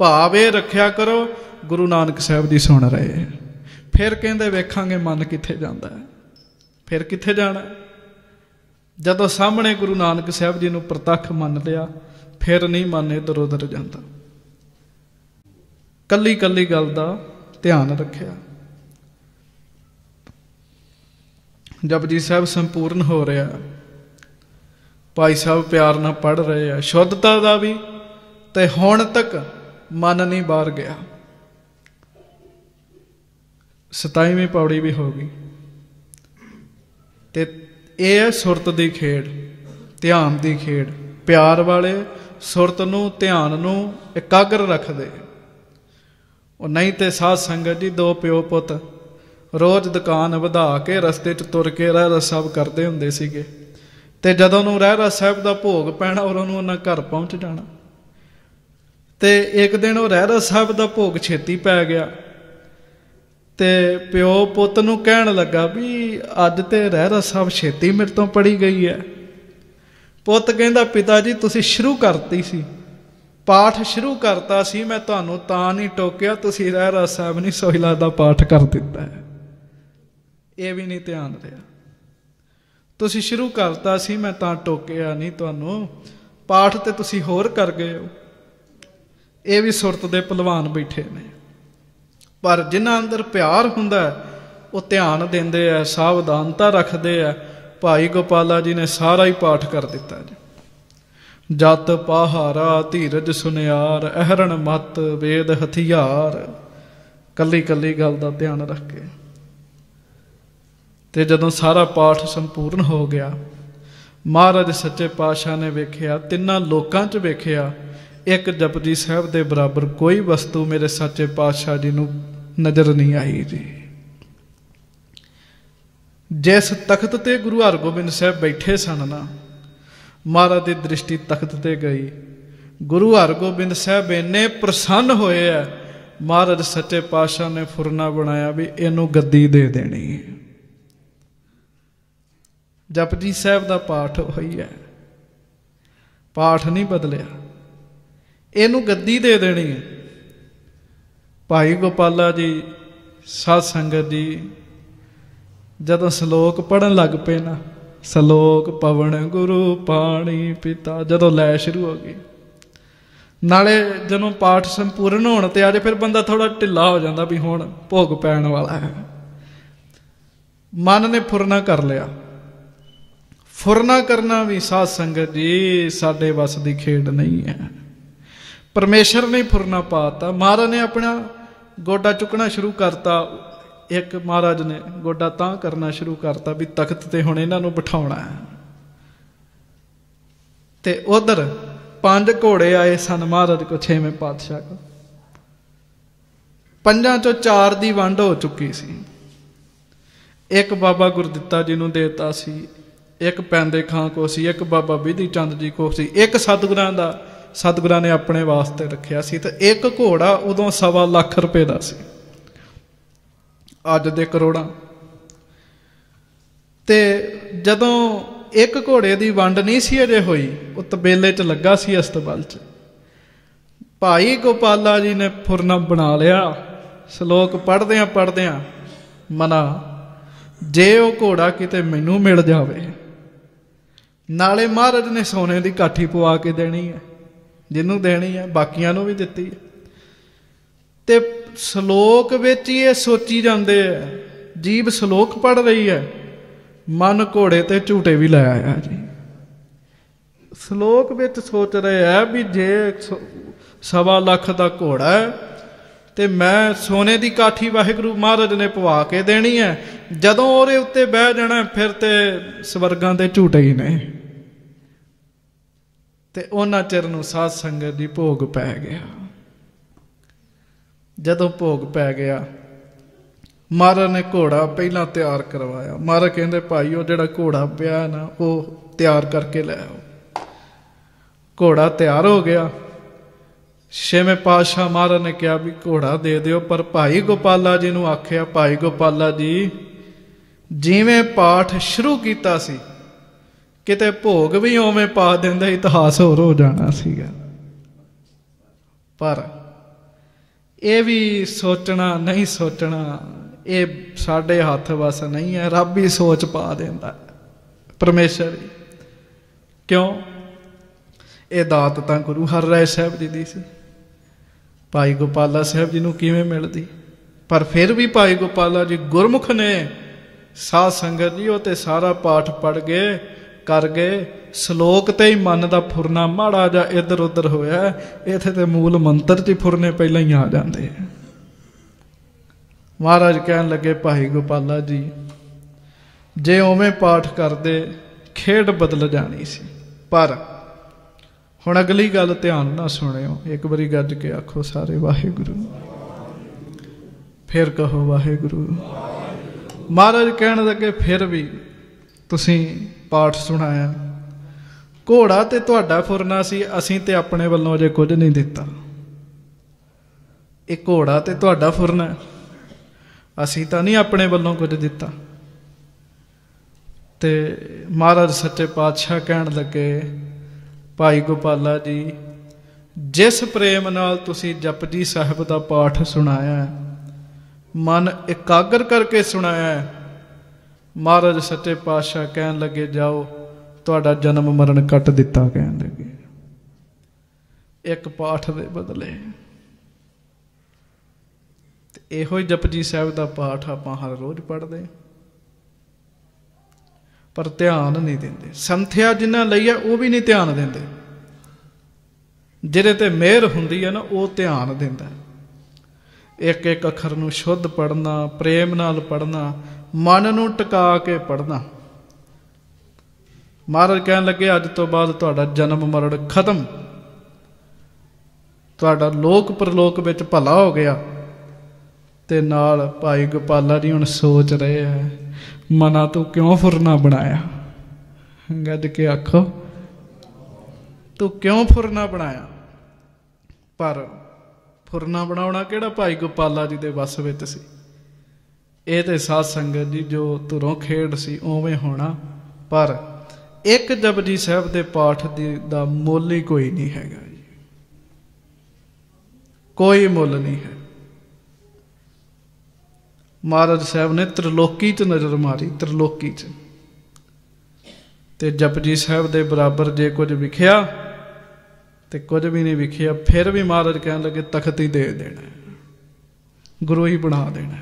भाव ये रखिया करो गुरु नानक साहब जी सुन रहे हैं। फिर कहते वेखांगे मन कित्थे जांदा है, फिर कित्थे जाना। जदों सामने गुरु नानक साहब जी नूं प्रतख मन लिया, फिर नहीं मन इधर उधर जाता। कली कली गल का ध्यान रखिया। जपजी साहब संपूर्ण हो रहा, भाई साहब प्यार नाल पढ़ रहे हैं। शुद्धता का भी ते हुण तक मन नहीं बाहर गया। 27वीं पौड़ी भी हो गई। ते यह है सुरत की खेड, ध्यान की खेड। प्यार वाले सुरत नूं ध्यान नूं एकाग्र रखते। और नहीं तो साध संगत जी 2 प्यो पुत रोज़ दुकान वधा के रस्ते च तुर के रहरा साहब करते हुंदे सीगे। ते जदों नूं रहरा साहब का भोग पैना और उन्होंने घर पहुँच जाना। ते एक दिन वो रहरा साहब का भोग छेती पै गया। ते प्यो पुत नूं कहण लगा भी अज ते रहरा साहब छेती मेरे तो पढ़ी गई है। पुत कहंदा पिता जी तुसीं शुरू करती सी, पाठ शुरू करता सी, मैं तुहानूं तां नहीं टोकिया, तुसीं रहरा साहब नहीं सोहिला दा पाठ कर दिता है। ये भी नहीं ध्यान रहा। तुसीं शुरू करता सी, मैं तां टोकिया नहीं तुहानूं, पाठ ते तुसीं होर कर गए हो। ये भी सुरत दे भलवान बैठे ने। पर जिन्हां अंदर प्यार हुंदा वो ध्यान देंदे है, सावधानता रखते हैं। भाई गोपाला जी ने सारा ही पाठ कर दिता जी। जत पहारा धीरज सुनियार, अहरण मत वेद हथियार। कली कली गल का ध्यान रख के ते जदों सारा पाठ संपूर्ण हो गया, महाराज सच्चे पातशाह ने वेख्या, तिन्ना लोकां च वेख्या, एक जपजी साहब दे बराबर कोई वस्तु मेरे सच्चे पातशाह जी नूं नज़र नहीं आई जी। जिस तख्त ते गुरु हरगोबिंद साहब बैठे सन ना, महाराज की दृष्टि तख्त ते गई। गुरु हरगोबिंद साहब इन्ने प्रसन्न होए है, महाराज सच्चे पातशाह ने फुरना बनाया भी इनू गद्दी दे देनी। जपजी साहब का पाठ होई है, पाठ नहीं बदलिया, इनू गद्दी दे देनी है। भाई गोपाला जी साध संगत जी जदों सलोक पढ़न लग पे ना, सलोक पवन गुरु पाणी पिता, जदों लै शुरू हो गई, नाले जदों पाठ संपूर्ण होने ते आज फिर बंदा थोड़ा ढिला हो जाता भी हुण भोग पैण वाला है। मन ने फुरना कर लिया। फुरना करना भी साध संगत जी साडे वस दी खेड नहीं है। परमेश्वर ने फुरना पाता। महाराज ने अपना गोडा चुकना शुरू करता। एक महाराज ने गोडा तां करना शुरू करता भी तख्त ते हुण इन्हां नूं बिठाउणा है। ते उधर 5 घोड़े आए सन महाराज को 6वें पातशाह को। 5 चों 4 दी वंड हो चुकी सी। एक बाबा गुरदित्ता जी नूं देता सी, एक पैंदे खां को सी, एक बाबा बिधि चंद जी को सी, एक सतगुरां दा सतगुरां ने अपने वास्ते रखिया सी। ते एक घोड़ा उदों 1.25 लाख रुपए दा सी, अज दे करोड़ां। ते जदों एक घोड़े की वंड नहीं सी अजे हुई, वो तबेले च लगा सी अस्तबल च। भाई गोपाला जी ने फुरना बना लिया। श्लोक पढ़द्या पढ़द्या मना जे वो घोड़ा किते मैनू मिल जावे, नाले महाराज ने सोने की काठी पवा के देनी है, जिन्हों देनी है बाकियां नूं भी दित्ती है। ते श्लोक विच ये सोची जाते है, जीभ श्लोक पढ़ रही है, मन घोड़े ते झूटे भी लै आया जी। श्लोक विच सोच रहे है भी जे 1.25 लाख का घोड़ा है ते मैं सोने की काठी वाहिगुरू महाराज ने पवा के देनी है। जदों ओहदे उत्ते बह जाना फिर ते स्वर्गां दे झूटे ही ने। ते उन्हां चिर नूं साध संगत दी भोग पै गया। जदों भोग पै गया महाराज ने घोड़ा पहला तैयार करवाया। महाराज कहते भाई वो जिहड़ा घोड़ा पिया ना वो तैयार करके लै आओ। घोड़ा तैयार हो गया। 6वें पातशाह महाराज ने कहा भी घोड़ा दे दिओ, पर भाई गोपाला जी नूं आखिया भाई गोपाला जी जिवें पाठ शुरू कीता सी किते भोग भी उवें पा दिंदे इतिहास होर हो जाना सीगा। पर यह भी सोचना नहीं सोचना ये साडे हथ वस नहीं है। रब ही सोच पा देंदा परमेश्वर ही। क्यों ये दात तां गुरु हरराय साहब जी दी सी, भाई गोपाला साहब जी नूं किवें मिलदी। पर फिर भी भाई गोपाला जी गुरमुख ने साध संगत जी वो ते सारा पाठ पढ़ गए कर गए। श्लोक ते ही मन दा फुरना माड़ा जा इधर उधर होया। इत्थे ते मूल मंत्र च फुरने पहले ही आ जाते हैं। महाराज कहन लगे भाई गोपाला जी जे उवें पाठ करदे खेड बदल जानी सी। पर हुण अगली गल ध्यान ना सुनियो, एक बारी गज के आखो सारे वाहिगुरू, फिर कहो वाहिगुरू। महाराज कहन लगे फिर भी तुसीं पाठ सुनाया, घोड़ा ते तुहाडा फुरना सी, असीं ते अपने वल्लों अजे कुछ नहीं दिता। एक घोड़ा ते तुहाडा फुरना, असीं तां नहीं अपने वल्लों कुछ दिता। ते महाराज सच्चे पातशाह कहन लगे भाई गोपाला जी जिस प्रेम नाल तुसीं जपजी साहिब दा पाठ सुनाया, मन एकाग्र करके सुनाया, महाराज सच्चे पातशाह कहन लगे जाओ तुहाडा जन्म मरण कट दिता। कहन लगे एक पाठ दे बदले। इहो जपजी साहिब दा पाठ आपां हर रोज़ पढ़दे पर ध्यान नहीं देंदे। संथ्या जिन्हां लई है वो भी नहीं ध्यान देंदे। जिहदे ते मेहर हुंदी है ना वो ध्यान देंदा। एक एक अखर नूं शुद्ध पढ़ना, प्रेम नाल पढ़ना, मन नूं टिका के पढ़ना। महाराज कहन लगे अज तो बाद तुहाडा जन्म मरण खत्म, तुहाडा लोक परलोक विच भला हो गया। ते नाल भाई गोपाला जी हुण सोच रहे हैं मना तू क्यों फुरना बनाया। गज के आखो तू क्यों फुरना बनाया। पर फुरना बनाउणा किहड़ा भाई गोपाला जी दे वस विच सी। ये तो साध संगत जी जो धुरों खेड सी उवें होना। पर एक जपजी साहिब दे पाठ दा मुल ही कोई नहीं हैगा जी, कोई मुल नहीं है। महाराज साहब ने त्रिलोकी च नज़र मारी, त्रिलोकी च ते जपजी साहब दे बराबर जे कुछ विखिया ਤੇ ਕੁਝ ਵੀ ਨਹੀਂ ਵਿਖਿਆ। ਫਿਰ ਵੀ ਮਹਾਰਾਜ ਕਹਿਣ ਲੱਗੇ ਤਖਤ ਹੀ ਦੇ ਦੇਣਾ, ਗੁਰੂ ਹੀ ਬਣਾ ਦੇਣਾ।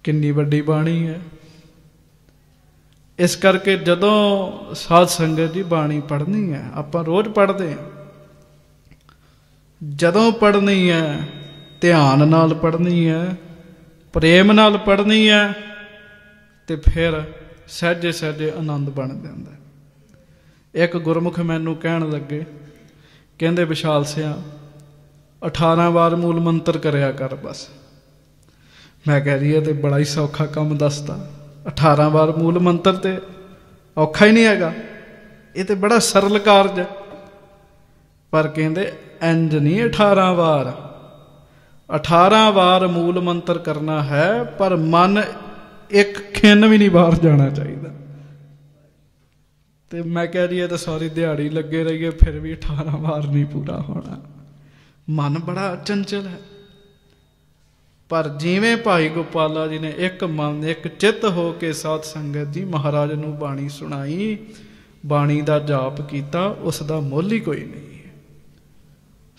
ਕਿੰਨੀ ਵੱਡੀ ਬਾਣੀ ਹੈ। ਇਸ ਕਰਕੇ ਜਦੋਂ ਸਾਧ ਸੰਗਤ ਦੀ ਬਾਣੀ ਪੜ੍ਹਨੀ ਹੈ, ਆਪਾਂ ਰੋਜ਼ ਪੜ੍ਹਦੇ ਹਾਂ, ਜਦੋਂ ਪੜ੍ਹਨੀ ਹੈ ਧਿਆਨ ਨਾਲ ਪੜ੍ਹਨੀ ਹੈ, ਪ੍ਰੇਮ ਨਾਲ ਪੜ੍ਹਨੀ ਹੈ, ਤੇ ਫਿਰ ਸਹਿਜੇ ਸਹਿਜੇ ਆਨੰਦ ਬਣ ਜਾਂਦਾ। ਇੱਕ ਗੁਰਮੁਖ ਮੈਨੂੰ ਕਹਿਣ ਲੱਗੇ, ਕਹਿੰਦੇ ਵਿਸ਼ਾਲ ਸਿਆ 18 ਵਾਰ ਮੂਲ ਮੰਤਰ ਕਰਿਆ ਕਰ ਬਸ। ਮੈਂ ਕਹਿ ਰਹੀ ਹੈ ਤੇ ਬੜਾ ਹੀ ਸੌਖਾ ਕੰਮ ਦੱਸਦਾ। 18 ਵਾਰ ਮੂਲ ਮੰਤਰ ਤੇ ਔਖਾ ਹੀ ਨਹੀਂ ਹੈਗਾ, ਇਹ ਤੇ ਬੜਾ ਸਰਲ ਕਾਰਜ ਹੈ। ਪਰ ਕਹਿੰਦੇ ਇੰਜ ਨਹੀਂ 18 ਵਾਰ, 18 ਵਾਰ ਮੂਲ ਮੰਤਰ ਕਰਨਾ ਹੈ, ਪਰ ਮਨ ਇੱਕ ਖਿੰਨ ਵੀ ਨਹੀਂ ਬਾਹਰ ਜਾਣਾ ਚਾਹੀਦਾ। ਤੇ ਮੈਂ ਕਹਿ ਰਹੀ ਹੈ ਤਾਂ ਸਾਰੀ ਦਿਹਾੜੀ ਲੱਗੇ ਰਹੀਏ ਫਿਰ ਵੀ 18 ਵਾਰ ਨਹੀਂ ਪੂਰਾ ਹੋਣਾ। ਮਨ ਬੜਾ ਚੰਚਲ ਹੈ। ਪਰ ਜਿਵੇਂ ਭਾਈ ਗੋਪਾਲਾ ਜੀ ਨੇ ਇੱਕ ਮਨ ਇੱਕ ਚਿੱਤ ਹੋ ਕੇ ਸਾਧ ਸੰਗਤ ਜੀ ਮਹਾਰਾਜ ਨੂੰ ਬਾਣੀ ਸੁਣਾਈ, ਬਾਣੀ ਦਾ ਜਾਪ ਕੀਤਾ, ਉਸ ਦਾ ਮੁੱਲ ਹੀ ਕੋਈ ਨਹੀਂ ਹੈ।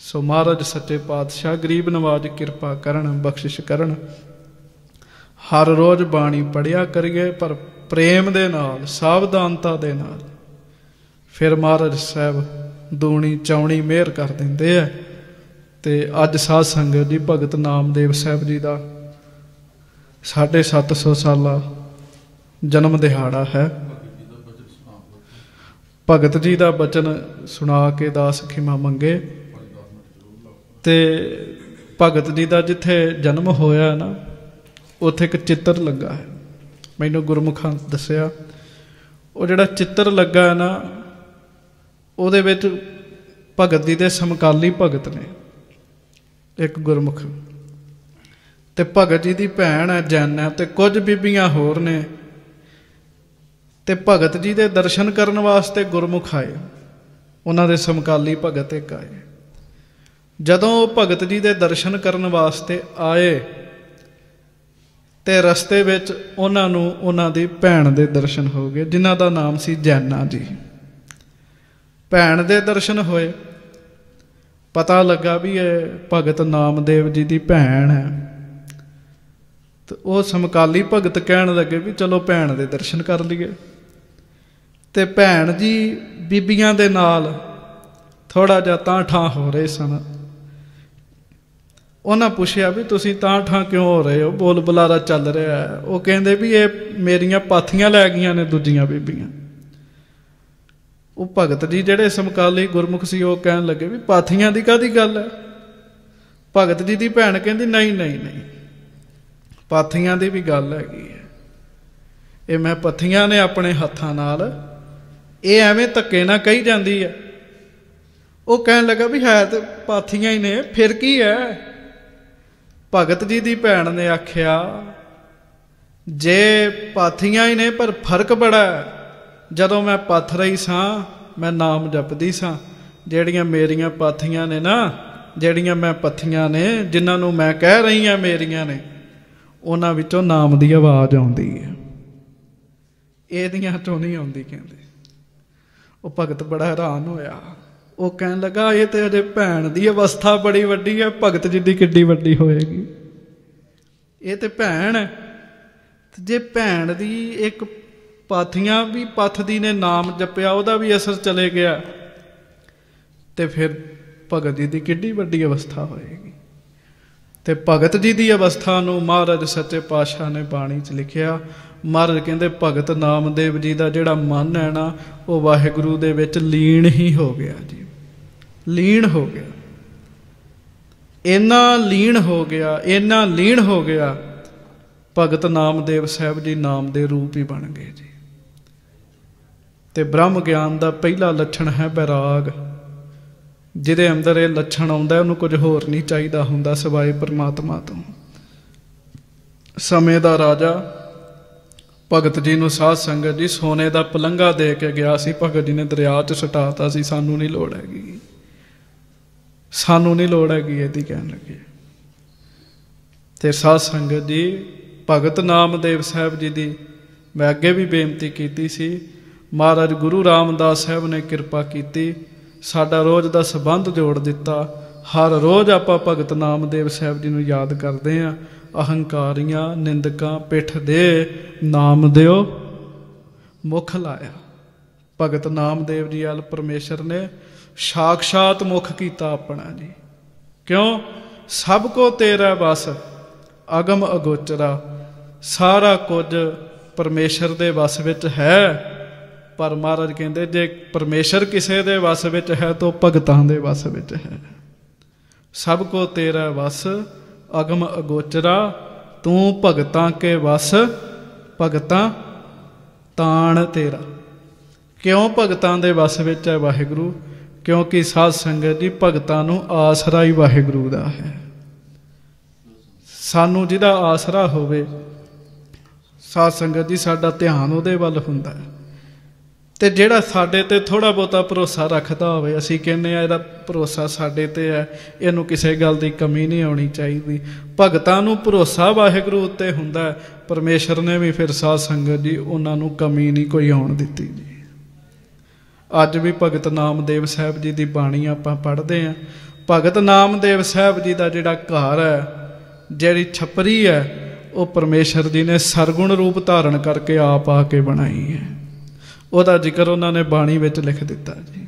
ਸੋ ਮਹਾਰਾਜ ਸੱਚੇ ਪਾਤਸ਼ਾਹ ਗਰੀਬ ਨਵਾਜ ਕਿਰਪਾ ਕਰਨ, ਬਖਸ਼ਿਸ਼ ਕਰਨ। ਹਰ ਰੋਜ਼ ਬਾਣੀ ਪੜ੍ਹਿਆ ਕਰੀਏ, ਪਰ ਪ੍ਰੇਮ ਦੇ ਨਾਲ, ਸਾਵਧਾਨਤਾ ਦੇ ਨਾਲ। ਫਿਰ ਮਹਾਰਾਜ ਸਾਹਿਬ ਦੂਣੀ ਚੌਣੀ ਮਿਹਰ ਕਰ ਦਿੰਦੇ ਆ। ਤੇ ਅੱਜ ਸਾਧ ਸੰਗਤ ਜੀ ਭਗਤ ਨਾਮਦੇਵ ਸਾਹਿਬ ਜੀ ਦਾ 750 ਸਾਲਾ ਜਨਮ ਦਿਹਾੜਾ ਹੈ। ਭਗਤ ਜੀ ਦਾ ਬਚਨ ਸੁਣਾ ਕੇ ਦਾਸ ਖਿਮਾ ਮੰਗੇ। ਤੇ ਭਗਤ ਜੀ ਦਾ ਜਿੱਥੇ ਜਨਮ ਹੋਇਆ ਨਾ, ਉੱਥੇ ਇੱਕ ਚਿੱਤਰ ਲੱਗਾ ਹੈ। ਮੈਨੂੰ ਗੁਰਮੁਖਾਂ ਦੱਸਿਆ, ਉਹ ਜਿਹੜਾ ਚਿੱਤਰ ਲੱਗਾ ਹੈ ਨਾ, ਉਹਦੇ ਵਿੱਚ ਭਗਤ ਜੀ ਦੇ ਸਮਕਾਲੀ ਭਗਤ ਨੇ। ਇੱਕ ਗੁਰਮੁਖ ਤੇ ਭਗਤ ਜੀ ਦੀ ਭੈਣ ਹੈ ਜੈਨ ਹੈ, ਤੇ ਕੁਝ ਬੀਬੀਆਂ ਹੋਰ ਨੇ। ਤੇ ਭਗਤ ਜੀ ਦੇ ਦਰਸ਼ਨ ਕਰਨ ਵਾਸਤੇ ਗੁਰਮੁਖ ਆਏ, ਉਹਨਾਂ ਦੇ ਸਮਕਾਲੀ ਭਗਤ ਇੱਕ ਆਏ। ਜਦੋਂ ਉਹ ਭਗਤ ਜੀ ਦੇ ਦਰਸ਼ਨ ਕਰਨ ਵਾਸਤੇ ਆਏ ਤੇ ਰਸਤੇ ਵਿੱਚ ਉਹਨਾਂ ਨੂੰ ਉਹਨਾਂ ਦੀ ਭੈਣ ਦੇ ਦਰਸ਼ਨ ਹੋ ਗਏ, ਜਿਨ੍ਹਾਂ ਦਾ ਨਾਮ ਸੀ ਜੈਨਾ ਜੀ। ਭੈਣ ਦੇ ਦਰਸ਼ਨ ਹੋਏ, ਪਤਾ ਲੱਗਾ ਵੀ ਇਹ ਭਗਤ ਨਾਮਦੇਵ ਜੀ ਦੀ ਭੈਣ ਹੈ। ਤੇ ਉਹ ਸਮਕਾਲੀ ਭਗਤ ਕਹਿਣ ਲੱਗੇ ਵੀ ਚਲੋ ਭੈਣ ਦੇ ਦਰਸ਼ਨ ਕਰ ਲਈਏ। ਤੇ ਭੈਣ ਜੀ ਬੀਬੀਆਂ ਦੇ ਨਾਲ ਥੋੜਾ ਜਿਹਾ ਤਾਂ ਠਾਂ ਹੋ ਰਹੇ ਸਨ। ਉਹਨਾਂ ਪੁੱਛਿਆ ਵੀ ਤੁਸੀਂ ਤਾਂ ਠਾਂ ਕਿਉਂ ਹੋ ਰਹੇ ਹੋ, ਬੋਲ ਬੁਲਾਰਾ ਚੱਲ ਰਿਹਾ ਹੈ। ਉਹ ਕਹਿੰਦੇ ਵੀ ਇਹ ਮੇਰੀਆਂ ਪਾਥੀਆਂ ਲੈ ਗਈਆਂ ਨੇ ਦੂਜੀਆਂ ਬੀਬੀਆਂ। ਉਹ ਭਗਤ ਜੀ ਜਿਹੜੇ ਸਮਕਾਲੀ ਗੁਰਮੁਖ ਸੀ, ਉਹ ਕਹਿਣ ਲੱਗੇ ਵੀ ਪਾਥੀਆਂ ਦੀ ਕਾਹਦੀ ਗੱਲ ਹੈ। ਭਗਤ ਜੀ ਦੀ ਭੈਣ ਕਹਿੰਦੀ ਨਹੀਂ ਨਹੀਂ ਨਹੀਂ, ਪਾਥੀਆਂ ਦੀ ਵੀ ਗੱਲ ਹੈਗੀ ਹੈ। ਇਹ ਮੈਂ ਪੱਥੀਆਂ ਨੇ ਆਪਣੇ ਹੱਥਾਂ ਨਾਲ, ਇਹ ਐਵੇਂ ਧੱਕੇ ਨਾਲ ਕਹੀ ਜਾਂਦੀ ਹੈ। ਉਹ ਕਹਿਣ ਲੱਗਾ ਵੀ ਹੈ ਤੇ ਪਾਥੀਆਂ ਹੀ ਨੇ, ਫਿਰ ਕੀ ਹੈ। ਭਗਤ ਜੀ ਦੀ ਭੈਣ ਨੇ ਆਖਿਆ ਜੇ ਪਾਥੀਆਂ ਹੀ ਨੇ, ਪਰ ਫਰਕ ਬੜਾ ਹੈ। ਜਦੋਂ ਮੈਂ ਪੱਥ ਰਹੀ ਸਾਂ, ਮੈਂ ਨਾਮ ਜਪਦੀ ਸਾਂ। ਜਿਹੜੀਆਂ ਮੇਰੀਆਂ ਪਾਥੀਆਂ ਨੇ ਨਾ, ਜਿਹੜੀਆਂ ਮੈਂ ਪੱਥੀਆਂ ਨੇ, ਜਿਨ੍ਹਾਂ ਨੂੰ ਮੈਂ ਕਹਿ ਰਹੀ ਹਾਂ ਮੇਰੀਆਂ ਨੇ, ਉਹਨਾਂ ਵਿੱਚੋਂ ਨਾਮ ਦੀ ਆਵਾਜ਼ ਆਉਂਦੀ ਹੈ, ਇਹਦੀਆਂ ਚੋਂ ਨਹੀਂ ਆਉਂਦੀ ਕਹਿੰਦੇ। ਉਹ ਭਗਤ ਬੜਾ ਹੈਰਾਨ ਹੋਇਆ। ਉਹ ਕਹਿਣ ਲੱਗਾ ਇਹ ਤੇ ਅਜੇ ਭੈਣ ਦੀ ਅਵਸਥਾ ਬੜੀ ਵੱਡੀ ਹੈ, ਭਗਤ ਜੀ ਦੀ ਕਿੱਡੀ ਵੱਡੀ ਹੋਏਗੀ। ਇਹ ਤੇ ਭੈਣ ਹੈ। ਜੇ ਭੈਣ ਦੀ ਇੱਕ ਪਾਥੀਆਂ ਵੀ ਪੱਥਦੀ ਨੇ, ਨਾਮ ਜਪਿਆ, ਉਹਦਾ ਵੀ ਅਸਰ ਚਲੇ ਗਿਆ, ਤੇ ਫਿਰ ਭਗਤ ਜੀ ਦੀ ਕਿੱਡੀ ਵੱਡੀ ਅਵਸਥਾ ਹੋਏਗੀ। ਤੇ ਭਗਤ ਜੀ ਦੀ ਅਵਸਥਾ ਨੂੰ ਮਹਾਰਾਜ ਸੱਚੇ ਪਾਤਸ਼ਾਹ ਨੇ ਬਾਣੀ 'ਚ ਲਿਖਿਆ। ਮਹਾਰਾਜ ਕਹਿੰਦੇ ਭਗਤ ਨਾਮਦੇਵ ਜੀ ਦਾ ਜਿਹੜਾ ਮਨ ਹੈ ਨਾ, ਉਹ ਵਾਹਿਗੁਰੂ ਦੇ ਵਿੱਚ ਲੀਨ ਹੀ ਹੋ ਗਿਆ ਜੀ, ਲੀਨ ਹੋ ਗਿਆ। ਇੰਨਾ ਲੀਨ ਹੋ ਗਿਆ, ਇੰਨਾ ਲੀਨ ਹੋ ਗਿਆ, ਭਗਤ ਨਾਮਦੇਵ ਸਾਹਿਬ ਜੀ ਨਾਮ ਦੇ ਰੂਪ ਹੀ ਬਣ ਗਏ ਜੀ। ਤੇ ਬ੍ਰਹਮ ਗਿਆਨ ਦਾ ਪਹਿਲਾ ਲੱਛਣ ਹੈ ਬੈਰਾਗ। ਜਿਹਦੇ ਅੰਦਰ ਇਹ ਲੱਛਣ ਆਉਂਦਾ, ਉਹਨੂੰ ਕੁਝ ਹੋਰ ਨਹੀਂ ਚਾਹੀਦਾ ਹੁੰਦਾ ਸਿਵਾਏ ਪਰਮਾਤਮਾ ਤੋਂ। ਸਮੇਂ ਦਾ ਰਾਜਾ ਭਗਤ ਜੀ ਨੂੰ ਸਾਧ ਸੰਗਤ ਜੀ ਸੋਨੇ ਦਾ ਪਲੰਘਾ ਦੇ ਕੇ ਗਿਆ ਸੀ। ਭਗਤ ਜੀ ਨੇ ਦਰਿਆ 'ਚ ਸੁਟਾਤਾ ਸੀ, ਸਾਨੂੰ ਨਹੀਂ ਲੋੜ ਹੈਗੀ, ਸਾਨੂੰ ਨਹੀਂ ਲੋੜ ਹੈਗੀ ਇਹਦੀ, ਕਹਿਣ ਲੱਗੇ। ਤੇ ਸਾਧ ਸੰਗਤ ਜੀ ਭਗਤ ਨਾਮਦੇਵ ਸਾਹਿਬ ਜੀ ਦੀ ਮੈਂ ਅੱਗੇ ਵੀ ਬੇਨਤੀ ਕੀਤੀ ਸੀ, महाराज गुरु रामदास साहब ने किरपा की, साडा रोज़ का संबंध जोड़ दिता। हर रोज़ आपां भगत नामदेव साहब जी नूं याद करते हैं। अहंकारियां निंदकां पिठ दे नाम दिओ मुख लाया। भगत नामदेव जी अल परमेश्वर ने साक्षात मुख कीता अपना जी। क्यों? सब को तेरा बस अगम अगोचरा, सारा कुछ परमेश्वर दे वस विच है। पर महाराज कहते जे परमेश्वर किसी दे वस विच है तो भगतां दे वस विच है। सब को तेरा वस अगम अगोचरा, तू भगतां के वस भगतां ताण तेरा। क्यों भगतां दे वस विच है वाहिगुरु? क्योंकि साध संगत जी भगतां नूं आसरा ही वाहिगुरु दा है। सानू जिहदा आसरा होवे, साध संगत जी साडा ध्यान उहदे वल हुंदा है। ते जिहड़ा साडे ते थोड़ा बहुता भरोसा रखदा होवे, असीं कहने आ इहदा भरोसा साडे ते है, इहनूं किसी गल दी कमी नहीं आउणी चाहीदी। भगतां नूं भरोसा वाहिगुरू उत्ते हुंदा है। परमेश्वर ने भी फिर साध संगत जी उन्हां नूं कमी नहीं कोई आउण दित्ती जी। अज भी भगत नामदेव साहब जी की बाणी आपां पढ़दे हैं। भगत नामदेव साहब जी का जिहड़ा घर है, जिहड़ी छपरी है, वो परमेश्वर जी ने सरगुण रूप धारण करके आप आके बनाई है। ਉਹਦਾ जिक्र उन्होंने बाणी विच लिख दिता जी।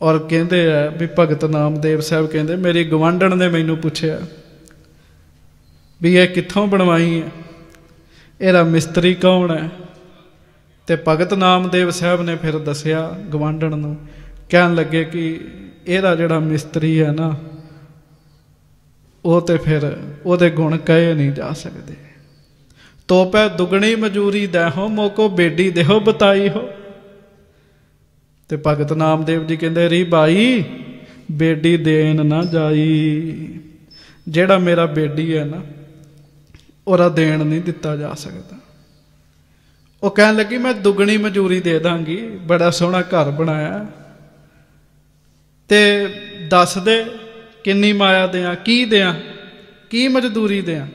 और कहते हैं भी भगत नामदेव साहब कहते मेरी गवांढण ने मैनू पूछया भी ये कित्थों बनवाई है, ਇਹਦਾ मिस्त्री कौन है? तो भगत नामदेव साहब ने फिर दसिया गवांढण नूं, कहन लगे कि ਇਹਦਾ ਜਿਹੜਾ मिस्त्री है ना, वो तो फिर ਉਹਦੇ गुण कहे नहीं जा सकते। तो पै दुगनी मजूरी दैहो, मोको बेडी देहो बताई हो। ते भगत नामदेव जी कहते री भाई बेडी देन ना जाई। जेड़ा मेरा बेडी है ना, ओरा देन नहीं दिता जा सकता। वो कहन लगी मैं दुगनी मजूरी दे दांगी, बड़ा सोहना घर बनाया, ते दस दे किन्नी माया दें, की दें, की मजदूरी दें?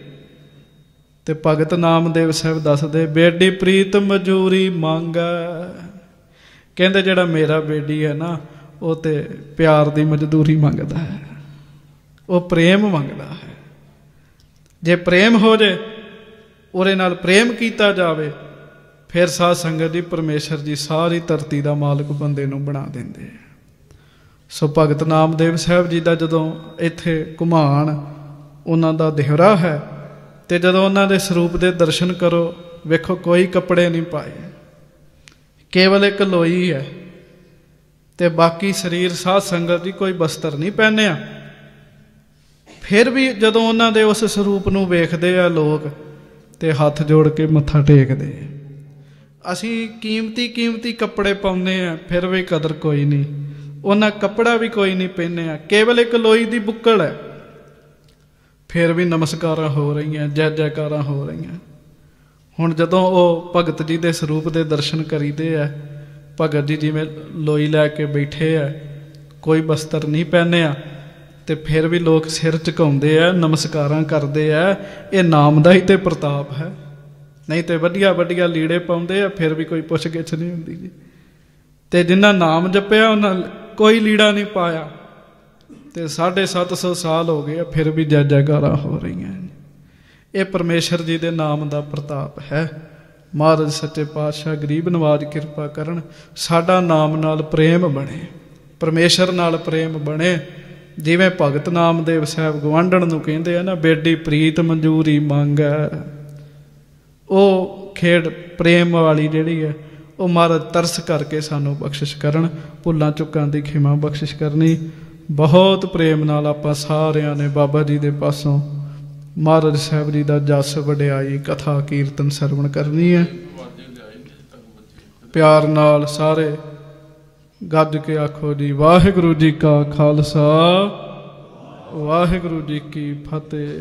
ते भगत नामदेव साहब दसदे बेडी प्रीत मजूरी मांगा। कहते जिहड़ा मेरा बेडी है ना, वो तो प्यार की मजदूरी मंगदा है, वो प्रेम मंगदा है। जे प्रेम हो जाए, उहदे नाल प्रेम कीता जावे, फिर साध संगत जी परमेश्वर जी सारी धरती का मालक बंदे नूं बना देंदे। सो भगत नामदेव साहब जी का जदों इत्थे घुमाण उन्हां दा देहरा है, ते जदों उन्हां दे स्वरूप दे दर्शन करो, वेखो कोई कपड़े नहीं पाए, केवल एक लोई है, ते बाकी शरीर साध संगत जी कोई बस्तर नहीं पहनिया। फिर भी जदों उन्हां दे उस स्वरूप नूं वेखदे आ लोग, ते हाथ जोड़ के मत्था टेकदे। असीं कीमती कीमती कपड़े पाउने आ, फिर भी कदर कोई नहीं, उन्हां कपड़ा भी कोई नहीं पहनिया, केवल एक लोई दी बुक्कल है, फिर भी नमस्कार हो रही हैं, जय जयकारा हो रही हैं। हुण जदों वो भगत जी के स्वरूप के दर्शन करीदे है, भगत जी जिवें लोई लैके बैठे है, कोई बस्तर नहीं पहनिया, तो फिर भी लोग सिर झुकाउंदे है, नमस्कारां करदे है। ये नाम दा ही तो प्रताप है, नहीं तो वधिया वधिया लीड़े पाउंदे आ, फिर भी कोई पुछ गिछ नहीं हुंदी जी। ते जिन्हां नाम जपिया उन्हां कोई लीड़ा नहीं पाया, तो 750 साल हो गए, फिर भी जय जयकारा हो रही हैं। ये परमेश्वर जी के नाम का प्रताप है। महाराज सच्चे पातशाह गरीब नवाज कृपा करन, साडा नाम नाल प्रेम बने, परमेश्वर नाल प्रेम बने। जिवें भगत नामदेव साहब गवांढण नूं कहंदे आ ना, बेडी प्रीत मंजूरी मंगै, वो खेड प्रेम वाली जिहड़ी है, वो महाराज तरस करके सानू बख्शिश करन, भुल्लां चुक्कां दी खिमा बख्शिश करनी। बहुत प्रेम नाल आपां सारिआं ने बाबा जी दे पासों महाराज साहब जी का जस वडियाई कथा कीर्तन सरवण करनी है। प्यार नाल सारे गज के आखो जी वाहिगुरू जी का खालसा, वाहिगुरू जी की फतेह।